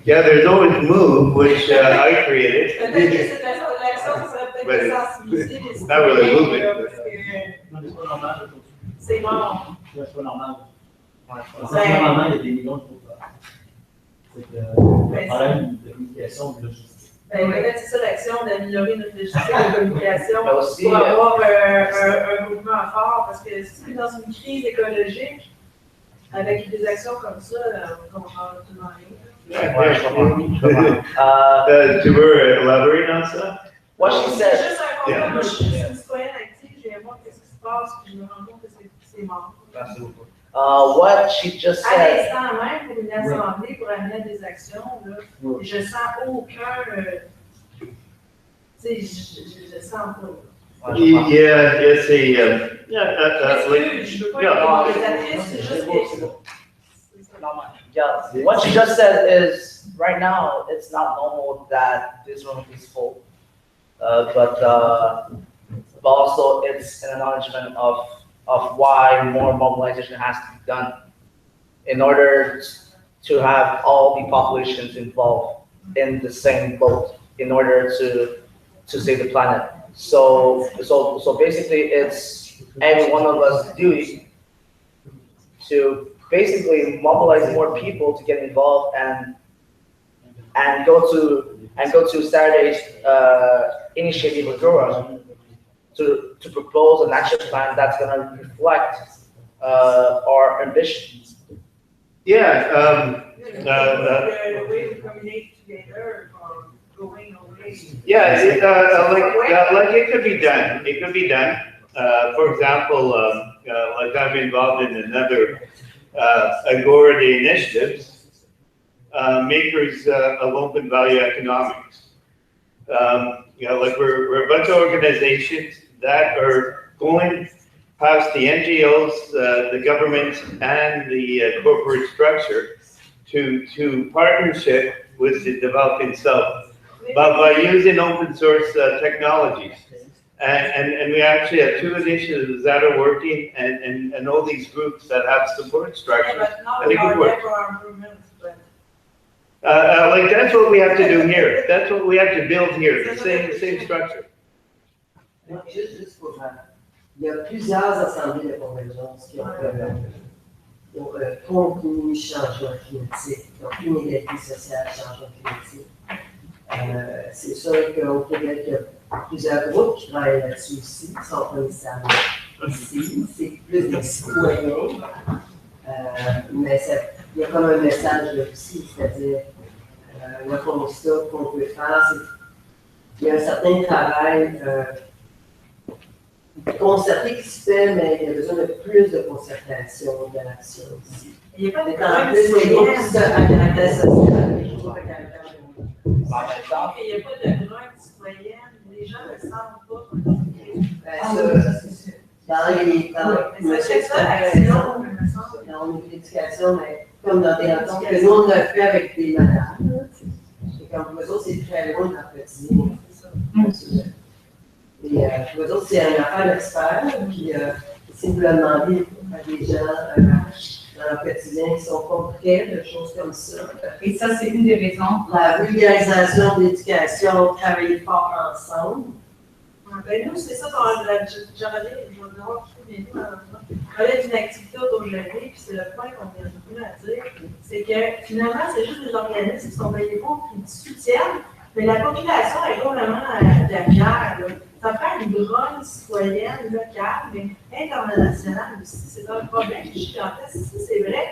A: Yeah, there's always Move, which I created.
N: Peut-être que cette action, ça serait peut-être de sensibiliser les
A: Not really
N: citoyens,
A: moving.
N: parce que c'est mort.
J: C'est pas normal.
N: Normalement,
J: il y a des millions de c'est le problème de communication de logistique.
N: Peut-être c'est ça l'action d'améliorer notre logistique de communication
B: aussi,
N: pour avoir un mouvement fort, parce que si dans une crise écologique, avec des actions comme ça, on comprend absolument rien.
A: Tu veux elaborate on ça?
B: What she
N: C'est
B: said.
N: juste un constat, moi je suis une citoyenne active, je viens voir qu'est-ce qui se passe, puis je me rends compte que c'est mort.
B: What she just
N: À
B: said.
N: l'instant même, pour une assemblée, pour amener des actions, là, je sens aucun. Tu sais, je sens pas.
A: Yeah, it's
N: Je peux pas être organisatrice, c'est juste que.
B: Yeah, what she just said is, right now, it's not normal that this room is full. But also it's an acknowledgement of why more mobilization has to be done in order to have all the populations involved in the same boat in order to save the planet. So basically it's every one of us duty to basically mobilize more people to get involved and go to Saturday's initiative with Dora to propose an action plan that's going to reflect our ambitions.
A: Yeah.
N: The way we communicate together or going away.
A: Yeah, like it could be done. It could be done. For example, like I'm involved in another Agora Day initiatives, makers of open value economics. Like we're a bunch of organizations that are going past the NGOs, the government, and the corporate structure to partnership with the developing South, but by using open source technologies. And we actually have 2 initiatives that are working, and all these groups that have support structures. And it could work. Like that's what we have to do here. That's what we have to build here. The same structure.
I: Juste pour il y a plusieurs assemblées de convergence qui ont contenu changement climatique, qui ont inégalité sociale, changement climatique. C'est sûr qu'au Québec, il y a plusieurs groupes qui travaillent là-dessus aussi, qui sont pas nécessairement ici, c'est plus des citoyens, mais il y a comme un message là aussi, c'est-à-dire le constat qu'on peut faire, c'est qu'il y a un certain travail concerté qui se fait, mais il y a besoin de plus de concertation, d'action aussi.
N: Il n'y a pas de
I: En plus, les groupes à caractère social, les groupes à caractère
B: En même temps,
N: Il n'y a pas de grogne citoyenne, les gens ne le sentent pas.
I: Dans l'éducation, mais comme dans des rencontres que nous on a fait avec des madames, et comme eux autres, c'est très loin de leur quotidien. Et eux autres, c'est un affaire d'expert, puis si vous le demandez à des gens dans leur quotidien qui sont pas prêts de choses comme ça.
K: Et ça, c'est une des raisons.
I: La vulgarisation de l'éducation, travailler fort ensemble.
N: Ben nous, c'est ça, on parlait d'une activité autogérée, puis c'est le point qu'on vient de à dire, c'est que finalement, c'est juste des organismes qui sont payés pour, qui soutiennent, mais la population est pas vraiment derrière. Ça prend une grogne citoyenne locale, mais internationale aussi. C'est un problème gigantesque. Si c'est vrai,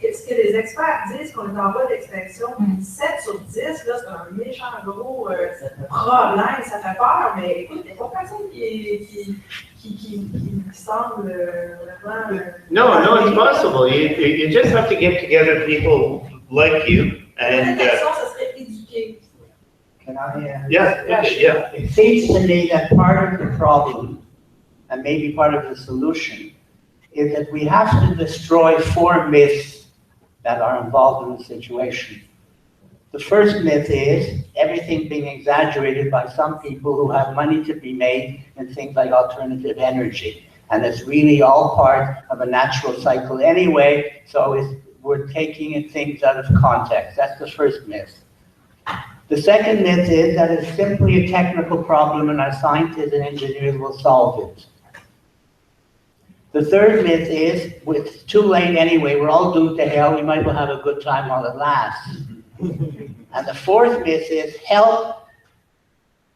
N: ce que les experts disent, qu'on est en voie d'extinction, 7 sur 10, là, c'est un méchant gros problème, ça fait peur, mais écoute, il n'y a pas personne qui semble vraiment.
A: No, it's possible. You just have to get together people like you and.
N: Ça serait éduquer.
M: Can I?
A: Yeah.
M: It seems to me that part of the problem, and maybe part of the solution, is that we have to destroy 4 myths that are involved in the situation. The first myth is everything being exaggerated by some people who have money to be made in things like alternative energy. And it's really all part of a natural cycle anyway, so we're taking things out of context. That's the first myth. The second myth is that it's simply a technical problem and our scientists and engineers will solve it. The third myth is, it's too late anyway, we're all doomed to hell, we might as well have a good time while it lasts. And the fourth myth is, help,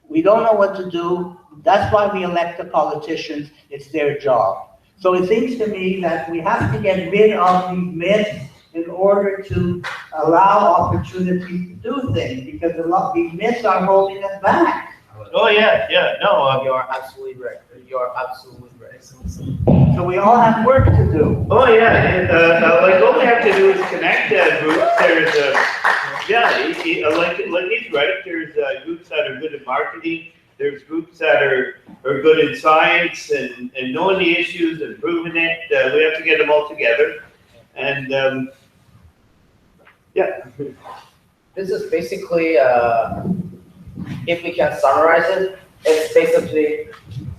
M: we don't know what to do, that's why we elect the politicians, it's their job. So it seems to me that we have to get rid of these myths in order to allow opportunities to do things, because a lot of these myths are holding us back.
A: Oh, yeah, no,
B: you're absolutely right. You're absolutely right.
M: So we all have work to do.
A: oh, yeah, like all we have to do is connect groups. There's, like he's right, there's groups that are good at marketing. There's groups that are good in science and knowing the issues and proving it. We have to get them all together. And, yeah.
B: This is basically, if we can summarize it, it's basically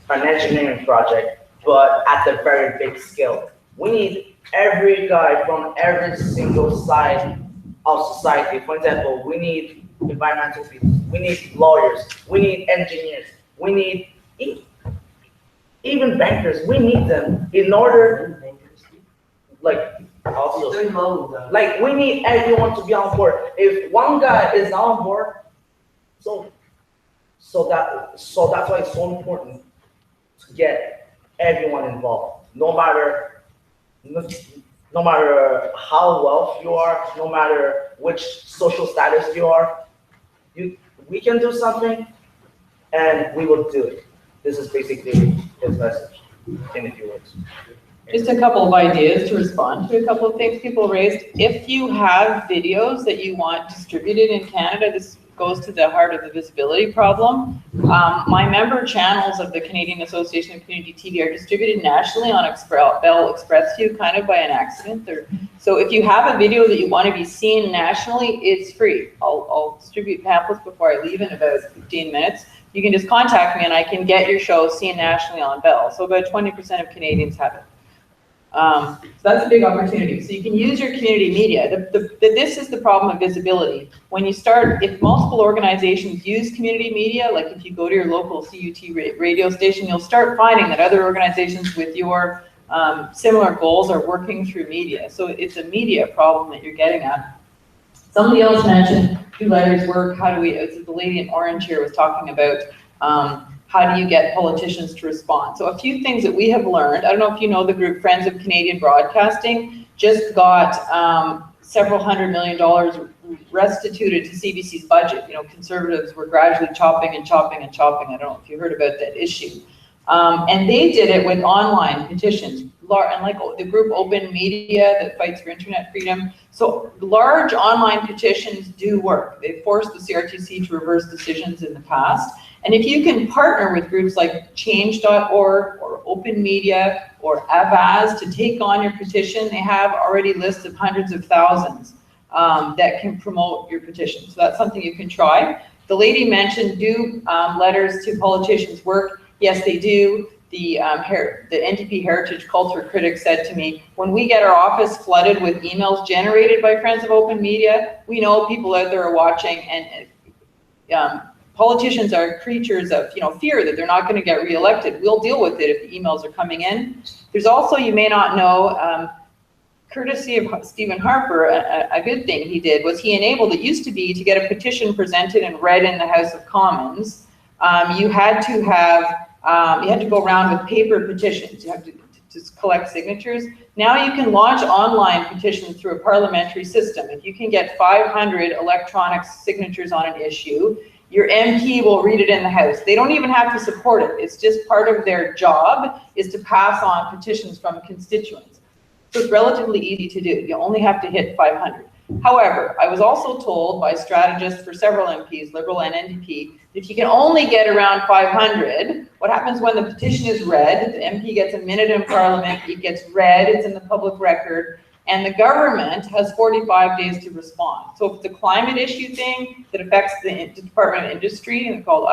B: an engineering project, but at a very big scale. We need every guy from every single side of society. For example, we need environmental people, we need lawyers, we need engineers, we need even bankers. We need them in order, like, also, like we need everyone to be on board. If one guy is not on board, so that's why it's so important to get everyone involved. No matter how wealthy you are, no matter which social status you are, we can do something, and we will do it. This is basically his message in a few words.
D: Just a couple of ideas to respond to a couple of things people raised. If you have videos that you want distributed in Canada, this goes to the heart of the visibility problem. My member channels of the Canadian Association of Community TV are distributed nationally on Bell Express View, kind of by an accident. So if you have a video that you want to be seen nationally, it's free. I'll distribute pamphlets before I leave in about 15 minutes. You can just contact me and I can get your show seen nationally on Bell. So about 20% of Canadians have it. So that's a big opportunity. So you can use your community media. This is the problem of visibility. When you start, if multiple organizations use community media, like if you go to your local CUT radio station, you'll start finding that other organizations with your similar goals are working through media. So it's a media problem that you're getting at. Somebody else mentioned do letters work? How do we, the lady in orange here was talking about how do you get politicians to respond? So a few things that we have learned, I don't know if you know the group Friends of Canadian Broadcasting, just got several $100 million restituted to CBC's budget. You know, Conservatives were gradually chopping and chopping and chopping. I don't know if you heard about that issue. And they did it with online petitions, and like the group Open Media that fights for internet freedom. So large online petitions do work. They forced the CRTC to reverse decisions in the past. And if you can partner with groups like change.org or Open Media or Avaz to take on your petition, they have already lists of hundreds of thousands that can promote your petition. So that's something you can try. The lady mentioned, do letters to politicians work? Yes, they do. The NDP Heritage Culture critic said to me, when we get our office flooded with emails generated by Friends of Open Media, we know people out there are watching, and politicians are creatures of fear that they're not going to get reelected. We'll deal with it if the emails are coming in. There's also, you may not know, courtesy of Stephen Harper, a good thing he did was he enabled, it used to be to get a petition presented and read in the House of Commons, you had to go around with paper petitions. You have to collect signatures. Now you can launch online petitions through a parliamentary system. If you can get 500 electronic signatures on an issue, your MP will read it in the House. They don't even have to support it. It's just part of their job is to pass on petitions from constituents. So it's relatively easy to do. You only have to hit 500. However, I was also told by strategists for several MPs, Liberal and NDP, if you can only get around 500, what happens when the petition is read, the MP gets a minute in Parliament, it gets read, it's in the public record, and the government has 45 days to respond. So if it's a climate issue thing that affects the Department of Industry, and it's called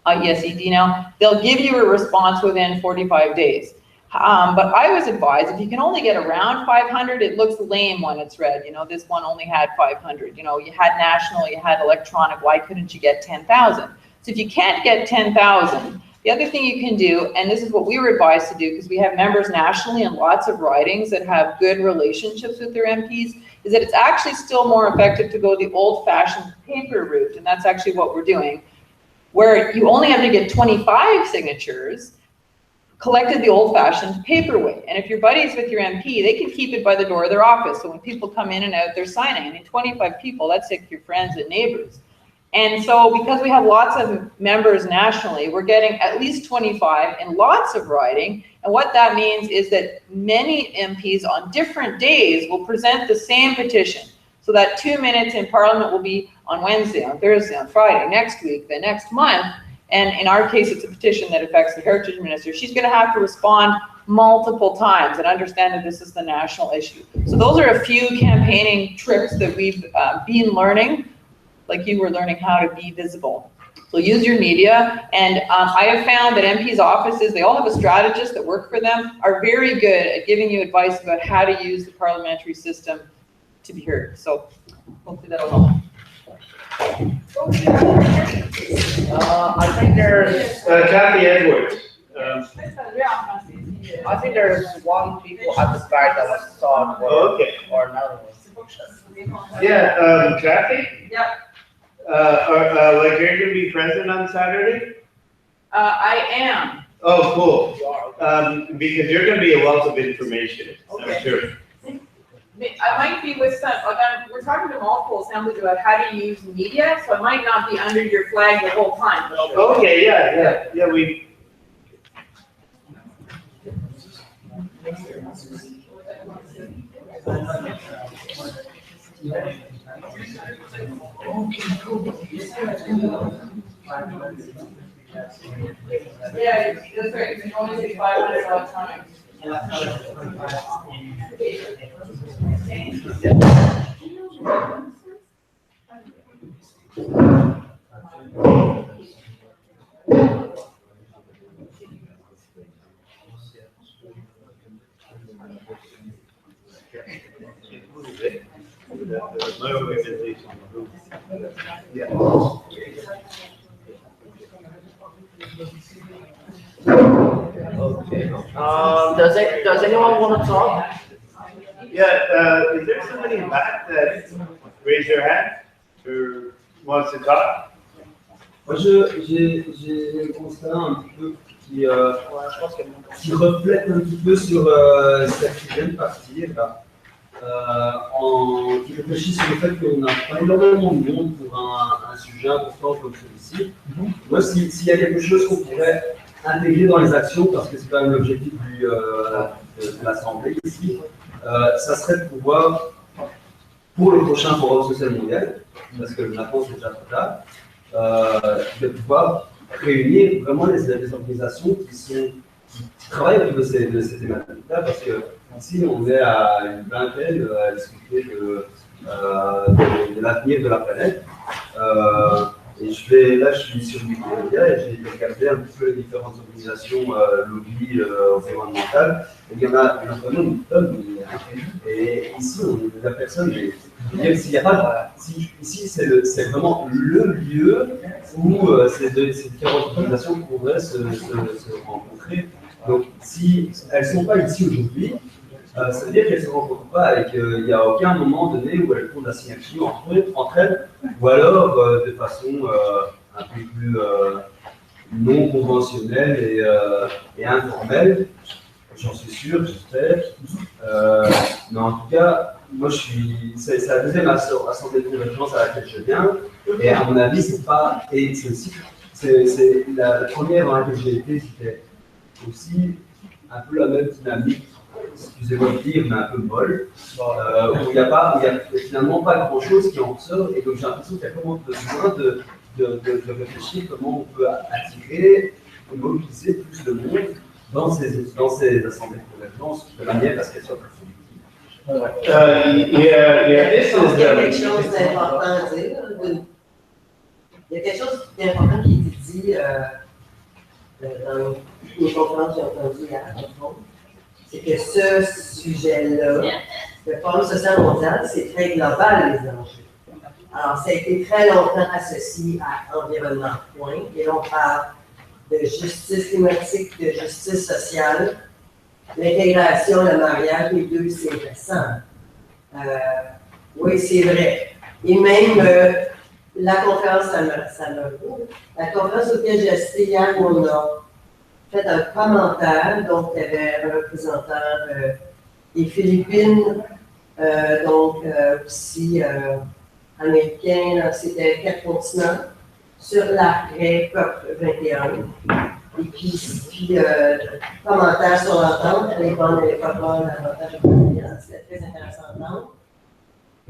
D: IESED now, they'll give you a response within 45 days. But I was advised if you can only get around 500, it looks lame when it's read. You know, this one only had 500. You know, you had national, you had electronic. Why couldn't you get 10,000? So if you can't get 10,000, the other thing you can do, and this is what we were advised to do because we have members nationally in lots of ridings that have good relationships with their MPs, is that it's actually still more effective to go the old-fashioned paper route, and that's actually what we're doing, where you only have to get 25 signatures collected the old-fashioned paper way. And if you're buddies with your MP, they can keep it by the door of their office. So when people come in and out, they're signing. I mean, 25 people, that's like your friends and neighbors. And so because we have lots of members nationally, we're getting at least 25 in lots of riding. And what that means is that many MPs on different days will present the same petition. So that 2 minutes in Parliament will be on Wednesday, on Thursday, on Friday, next week, the next month. And in our case, it's a petition that affects the Heritage Minister. She's going to have to respond multiple times and understand that this is the national issue. So those are a few campaigning tricks that we've been learning, like you were learning how to be visible. So use your media. And I have found that MPs' offices, they all have a strategist that work for them, are very good at giving you advice about how to use the parliamentary system to be heard. So hopefully that'll help.
B: I think there's
A: Kathy Edwards.
B: I think there's one people at the start that was thought or another one.
A: Yeah, Kathy?
C: Yeah.
A: Like you're gonna be present on Saturday?
C: I am.
A: Oh, cool. Because you're gonna be a wealth of information, I'm sure.
C: I might be with some, we're talking to multiple assemblies about how to use media, so I might not be under your flag the whole time.
A: Okay, yeah, we.
C: Yeah, that's right, you can only take 500 electronics.
A: My organization. Yeah.
B: Okay. Does anyone want to talk?
A: Yeah, is there somebody in back that raised their hand or wants to talk?
O: Moi, j'ai un constat un petit peu qui reflète un petit peu sur celle qui vient de partir, là. Qui réfléchit sur le fait qu'on n'a pas énormément de monde pour un sujet important comme celui-ci. Moi, s'il y a quelque chose qu'on pourrait intégrer dans les actions, parce que c'est quand même l'objectif de l'Assemblée ici, ça serait de pouvoir, pour le prochain Forum social mondial, parce que maintenant c'est déjà trop tard, de pouvoir réunir vraiment les organisations qui travaillent autour de ces thématiques-là, parce que ici on est à une vingtaine à discuter de l'avenir de la planète. Et là, je suis sur Wikipédia et j'ai regardé un petit peu les différentes organisations lobby environnementales. Et il y en a vraiment une tonne. Et ici, la personne, ici, c'est vraiment le lieu où ces différentes organisations pourraient se rencontrer. Donc, si elles ne sont pas ici aujourd'hui, ça veut dire qu'elles ne se rencontrent pas et qu'il n'y a aucun moment donné où elles font de la signature entre elles, ou alors de façon un peu plus non conventionnelle et informelle. J'en suis sûr, j'espère. Mais en tout cas, moi, c'est la deuxième assemblée de convergence à laquelle je viens. Et à mon avis, c'est pas. Et c'est aussi. C'est la première dans laquelle j'ai été, c'était aussi un peu la même dynamique, excusez-moi de dire, mais un peu molle, où il n'y a finalement pas grand-chose qui en ressort, et donc j'ai l'impression qu'il y a vraiment besoin de réfléchir comment on peut attirer et mobiliser plus de monde dans ces assemblées de convergence, de manière à ce qu'elles soient plus productives.
I: Je pense qu'il y a quelque chose d'important à dire. Il y a quelque chose d'important qui a été dit dans les conférences que j'ai entendues hier, c'est que ce sujet-là, le Forum social mondial, c'est très global, les enjeux. Alors, ça a été très longtemps associé à environnement, point. Et là, on parle de justice climatique, de justice sociale, l'intégration, le mariage, les deux, c'est récent. Oui, c'est vrai. Et même la conférence, la conférence auquel j'ai assisté hier, on a fait un commentaire, donc il y avait un représentant des Philippines, donc aussi américain, c'était 4 continents, sur l'après COP21. Et puis commentaire sur l'entente, les bonnes et les pas bonnes, l'avantage de la c'était très intéressant d'entendre.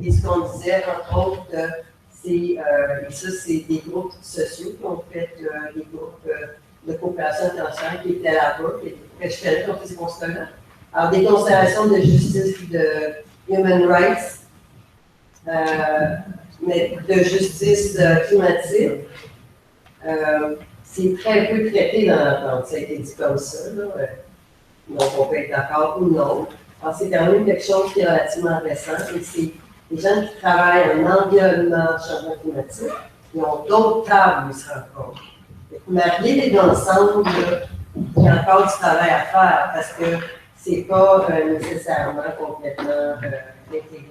I: Et ce qu'on disait, entre autres, et ça, c'est des groupes sociaux qui ont fait des groupes de coopération internationale qui étaient là-bas, que je faisais contre ces constats-là. Alors, des considérations de justice, de human rights, mais de justice climatique, c'est très peu traité dans l'entente. Ça a été dit comme ça, là. Donc, on peut être d'accord ou non. Alors, c'est quand même quelque chose qui est relativement récent, et c'est les gens qui travaillent en environnement, changement climatique, ils ont d'autres tables où ils se rencontrent. Marier les deux ensemble, il y a encore du travail à faire parce que c'est pas nécessairement complètement intégré.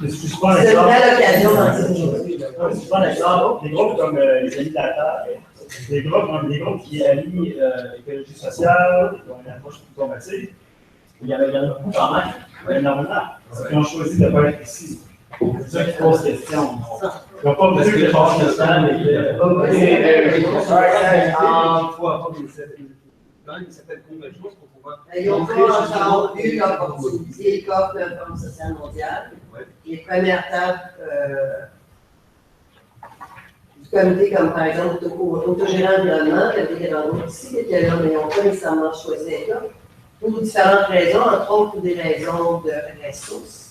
J: C'est une belle occasion d'en dire aujourd'hui. Je prends l'exemple, des groupes comme les Amis de la Terre, des groupes qui allient l'écologie sociale, qui ont une approche plus climatique. Il y en a beaucoup quand même, énormément. Ils ont choisi de ne pas être ici. C'est ça qui pose question. Ils n'ont pas besoin de passer le temps
O: une certaine convergence pour pouvoir.
I: Ils ont pas encore eu l'opportunité, les COP de la Forum social mondial. Les premières tables du comité, comme par exemple autogérant environnement, il y avait des rendez-vous ici qui étaient là, mais ils n'ont pas nécessairement choisi d'être là. Pour différentes raisons, entre autres pour des raisons de ressources.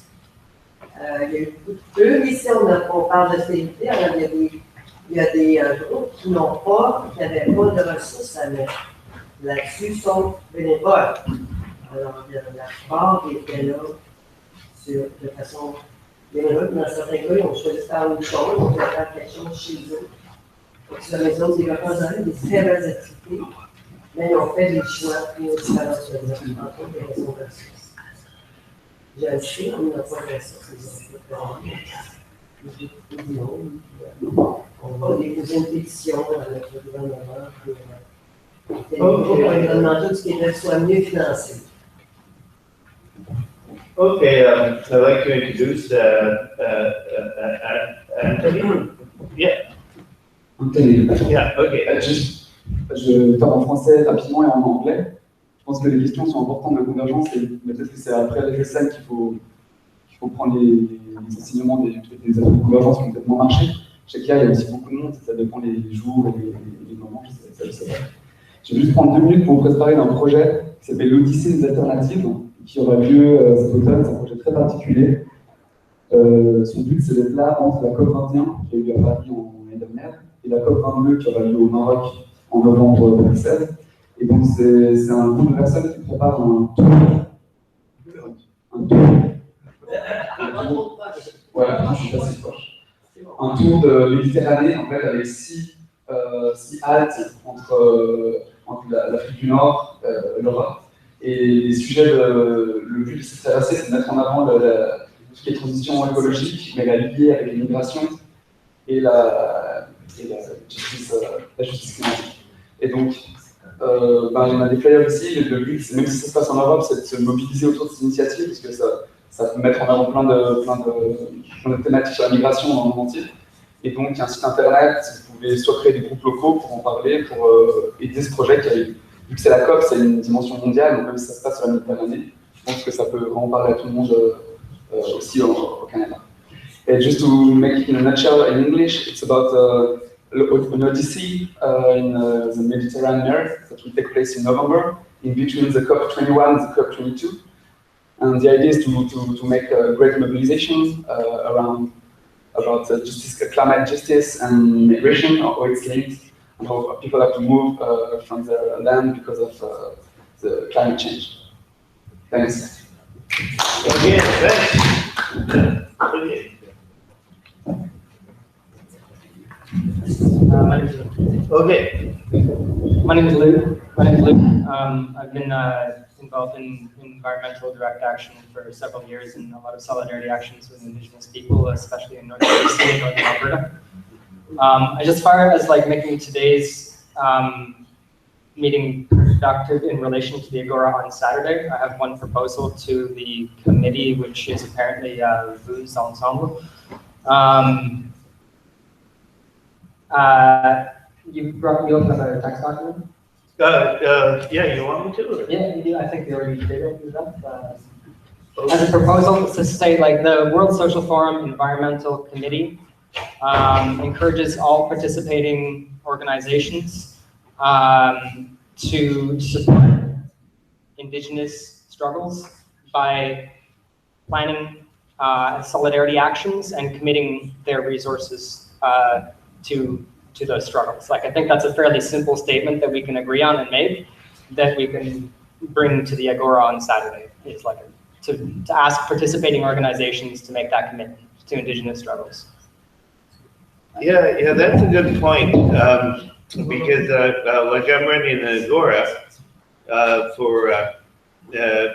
I: Il y a eu beaucoup de peu. Ici, on parle de stabilité. Alors, il y a des groupes qui n'ont pas, qui n'avaient pas de ressources à mettre là-dessus, sauf bénévoles. Alors, la plupart étaient là de façon bénévole. Dans certains cas, ils ont choisi de faire une chose, on voulait faire quelque chose chez eux. Donc, sur les autres développements, des très belles activités. Mais ils ont fait des choix pour différentes raisons, entre autres des raisons de ressources. Je le sais, on n'a pas de ressources, ils ont fait on va déposer une pétition à notre gouvernement pour demander tout ce qui soit mieux financé.
A: Okay, I'd like to introduce Anthony. Yeah.
P: Anthony.
A: Yeah, okay.
P: Je vais faire en français rapidement et en anglais. Je pense que les questions sont importantes de convergence et peut-être que c'est après les FSM qu'il faut prendre les enseignements des de convergence qui ont complètement marché. Je sais qu'il y a aussi beaucoup de monde, ça dépend des jours et les moments, je sais pas. Je vais juste prendre 2 minutes pour vous préparer d'un projet qui s'appelle l'Odyssée des alternatives, qui aura lieu cet automne. C'est un projet très particulier. Son but, c'est d'être là entre la COP21, qui a eu lieu à Paris en l'année dernière, et la COP22, qui aura lieu au Maroc en novembre 2016. Et donc, c'est un groupe de personnes qui prépare un tour. Voilà, je suis assez proche. Un tour de Méditerranée, en fait, avec 6 haltes entre l'Afrique du Nord, l'Europe. Et les sujets, le but de cette traversée, c'est de mettre en avant tout ce qui est transition écologique, mais la lier avec l'immigration et la justice climatique. Et donc, on a des flyers ici. Le but, même si ça se passe en Europe, c'est de se mobiliser autour de cette initiative, parce que ça peut mettre en avant plein de thématiques sur la migration dans le monde entier. Et donc, il y a un site internet, vous pouvez soit créer des groupes locaux pour en parler, pour aider ce projet qui a eu. Vu que c'est la COP, c'est une dimension mondiale, donc même si ça se passe sur la Méditerranée, je pense que ça peut vraiment parler à tout le monde aussi au Canada. And just to make it in a nutshell in English, it's about an odyssey in the Mediterranean Earth that will take place in November, in between the COP21 and the COP22. And the idea is to make a great mobilization about climate justice and migration, how it's linked, and how people have to move from their land because of the climate change. Thanks.
A: Okay, thanks. Okay.
Q: My name is Luke. I've been involved in environmental direct action for several years and a lot of solidarity actions with Indigenous people, especially in northern BC and northern Alberta. As far as making today's meeting productive in relation to the Agora on Saturday, I have one proposal to the committee, which is apparently Vues Ensemble. You opened up a text document?
A: Yeah, you want me to?
Q: Yeah, I think they already did it. As a proposal, to say the World Social Forum Environmental Committee encourages all participating organizations to support Indigenous struggles by planning solidarity actions and committing their resources to those struggles. I think that's a fairly simple statement that we can agree on and make, that we can bring to the Agora on Saturday. Is to ask participating organizations to make that commitment to Indigenous struggles.
A: Yeah, that's a good point, because I'm running an Agora for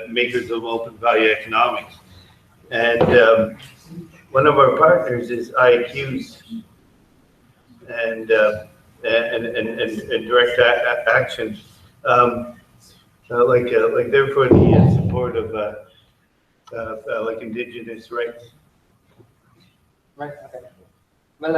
A: makers of open value economics, and one of our partners is IQ's and direct action, they're for the support of Indigenous rights.
Q: Right. Okay. But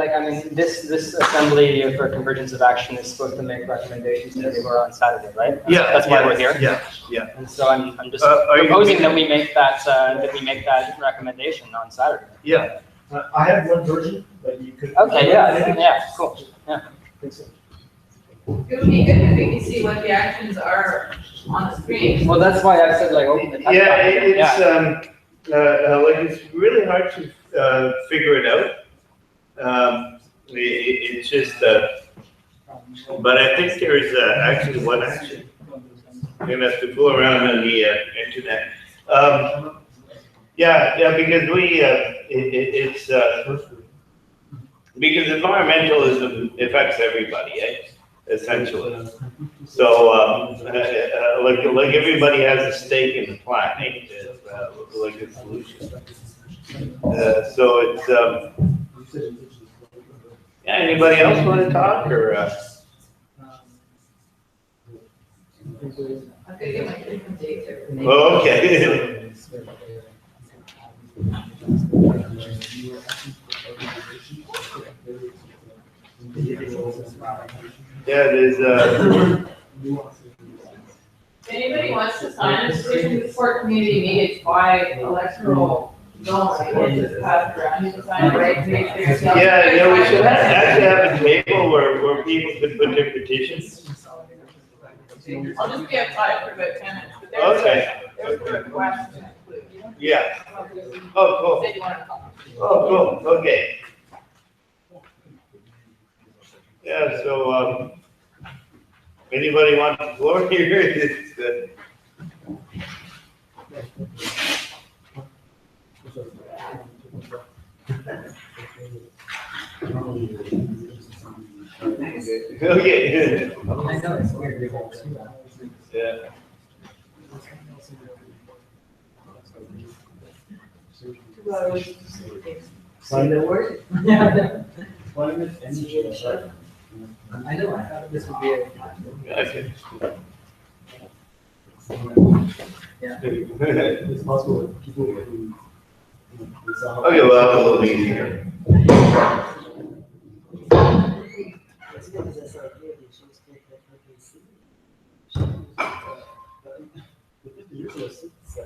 Q: this assembly for Convergence of Action is supposed to make recommendations to the Agora on Saturday, right?
A: Yeah.
Q: That's why we're here.
A: Yeah.
Q: And so I'm just proposing that we make that recommendation on Saturday.
A: Yeah.
J: I have one version, but you could.
Q: Okay. Yeah. Cool. Yeah.
J: Thanks.
C: It would be good if we could see what the actions are on the screen.
Q: Well, that's why I said open the text
A: document. It's really hard to figure it out. It's just, but I think there is actually one action. You're gonna have to fool around on the internet. Yeah, because it's because environmentalism affects everybody, essentially. So, like everybody has a stake in the planet, like a solution. So Yeah, anybody else want to talk, or,
C: I'm gonna get my different dates every day.
A: oh, okay. Yeah, there's,
C: If anybody wants to sign a petition to support community meetings by electoral zone, I will just pass around, you can sign it right, make sure it's.
A: yeah, we should actually have a table where people could put their petitions.
C: I'll just be outside for about 10 minutes, but
A: Okay.
C: there's a request to include.
A: Yeah. Oh,
C: Said you wanted to talk.
A: cool. Oh, cool, okay. Yeah, so, anybody want the floor here? It's, okay. Yeah.
O: Sign the word? Yeah. I know, I thought this would be a.
A: Okay.
O: Yeah. It's possible that people who.
A: Okay, well, we'll leave here.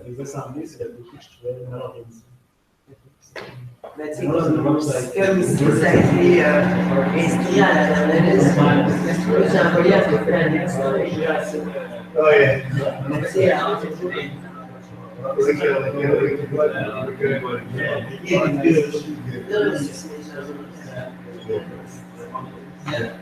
J: Les assemblées, c'est la beauté que je trouvais mal organisée.
I: Ben, tu sais, comme ici, ça a été inscrit à la journaliste, j'ai envoyé à peu près l'année,
A: Oh, yeah.
I: c'est
J: Yeah.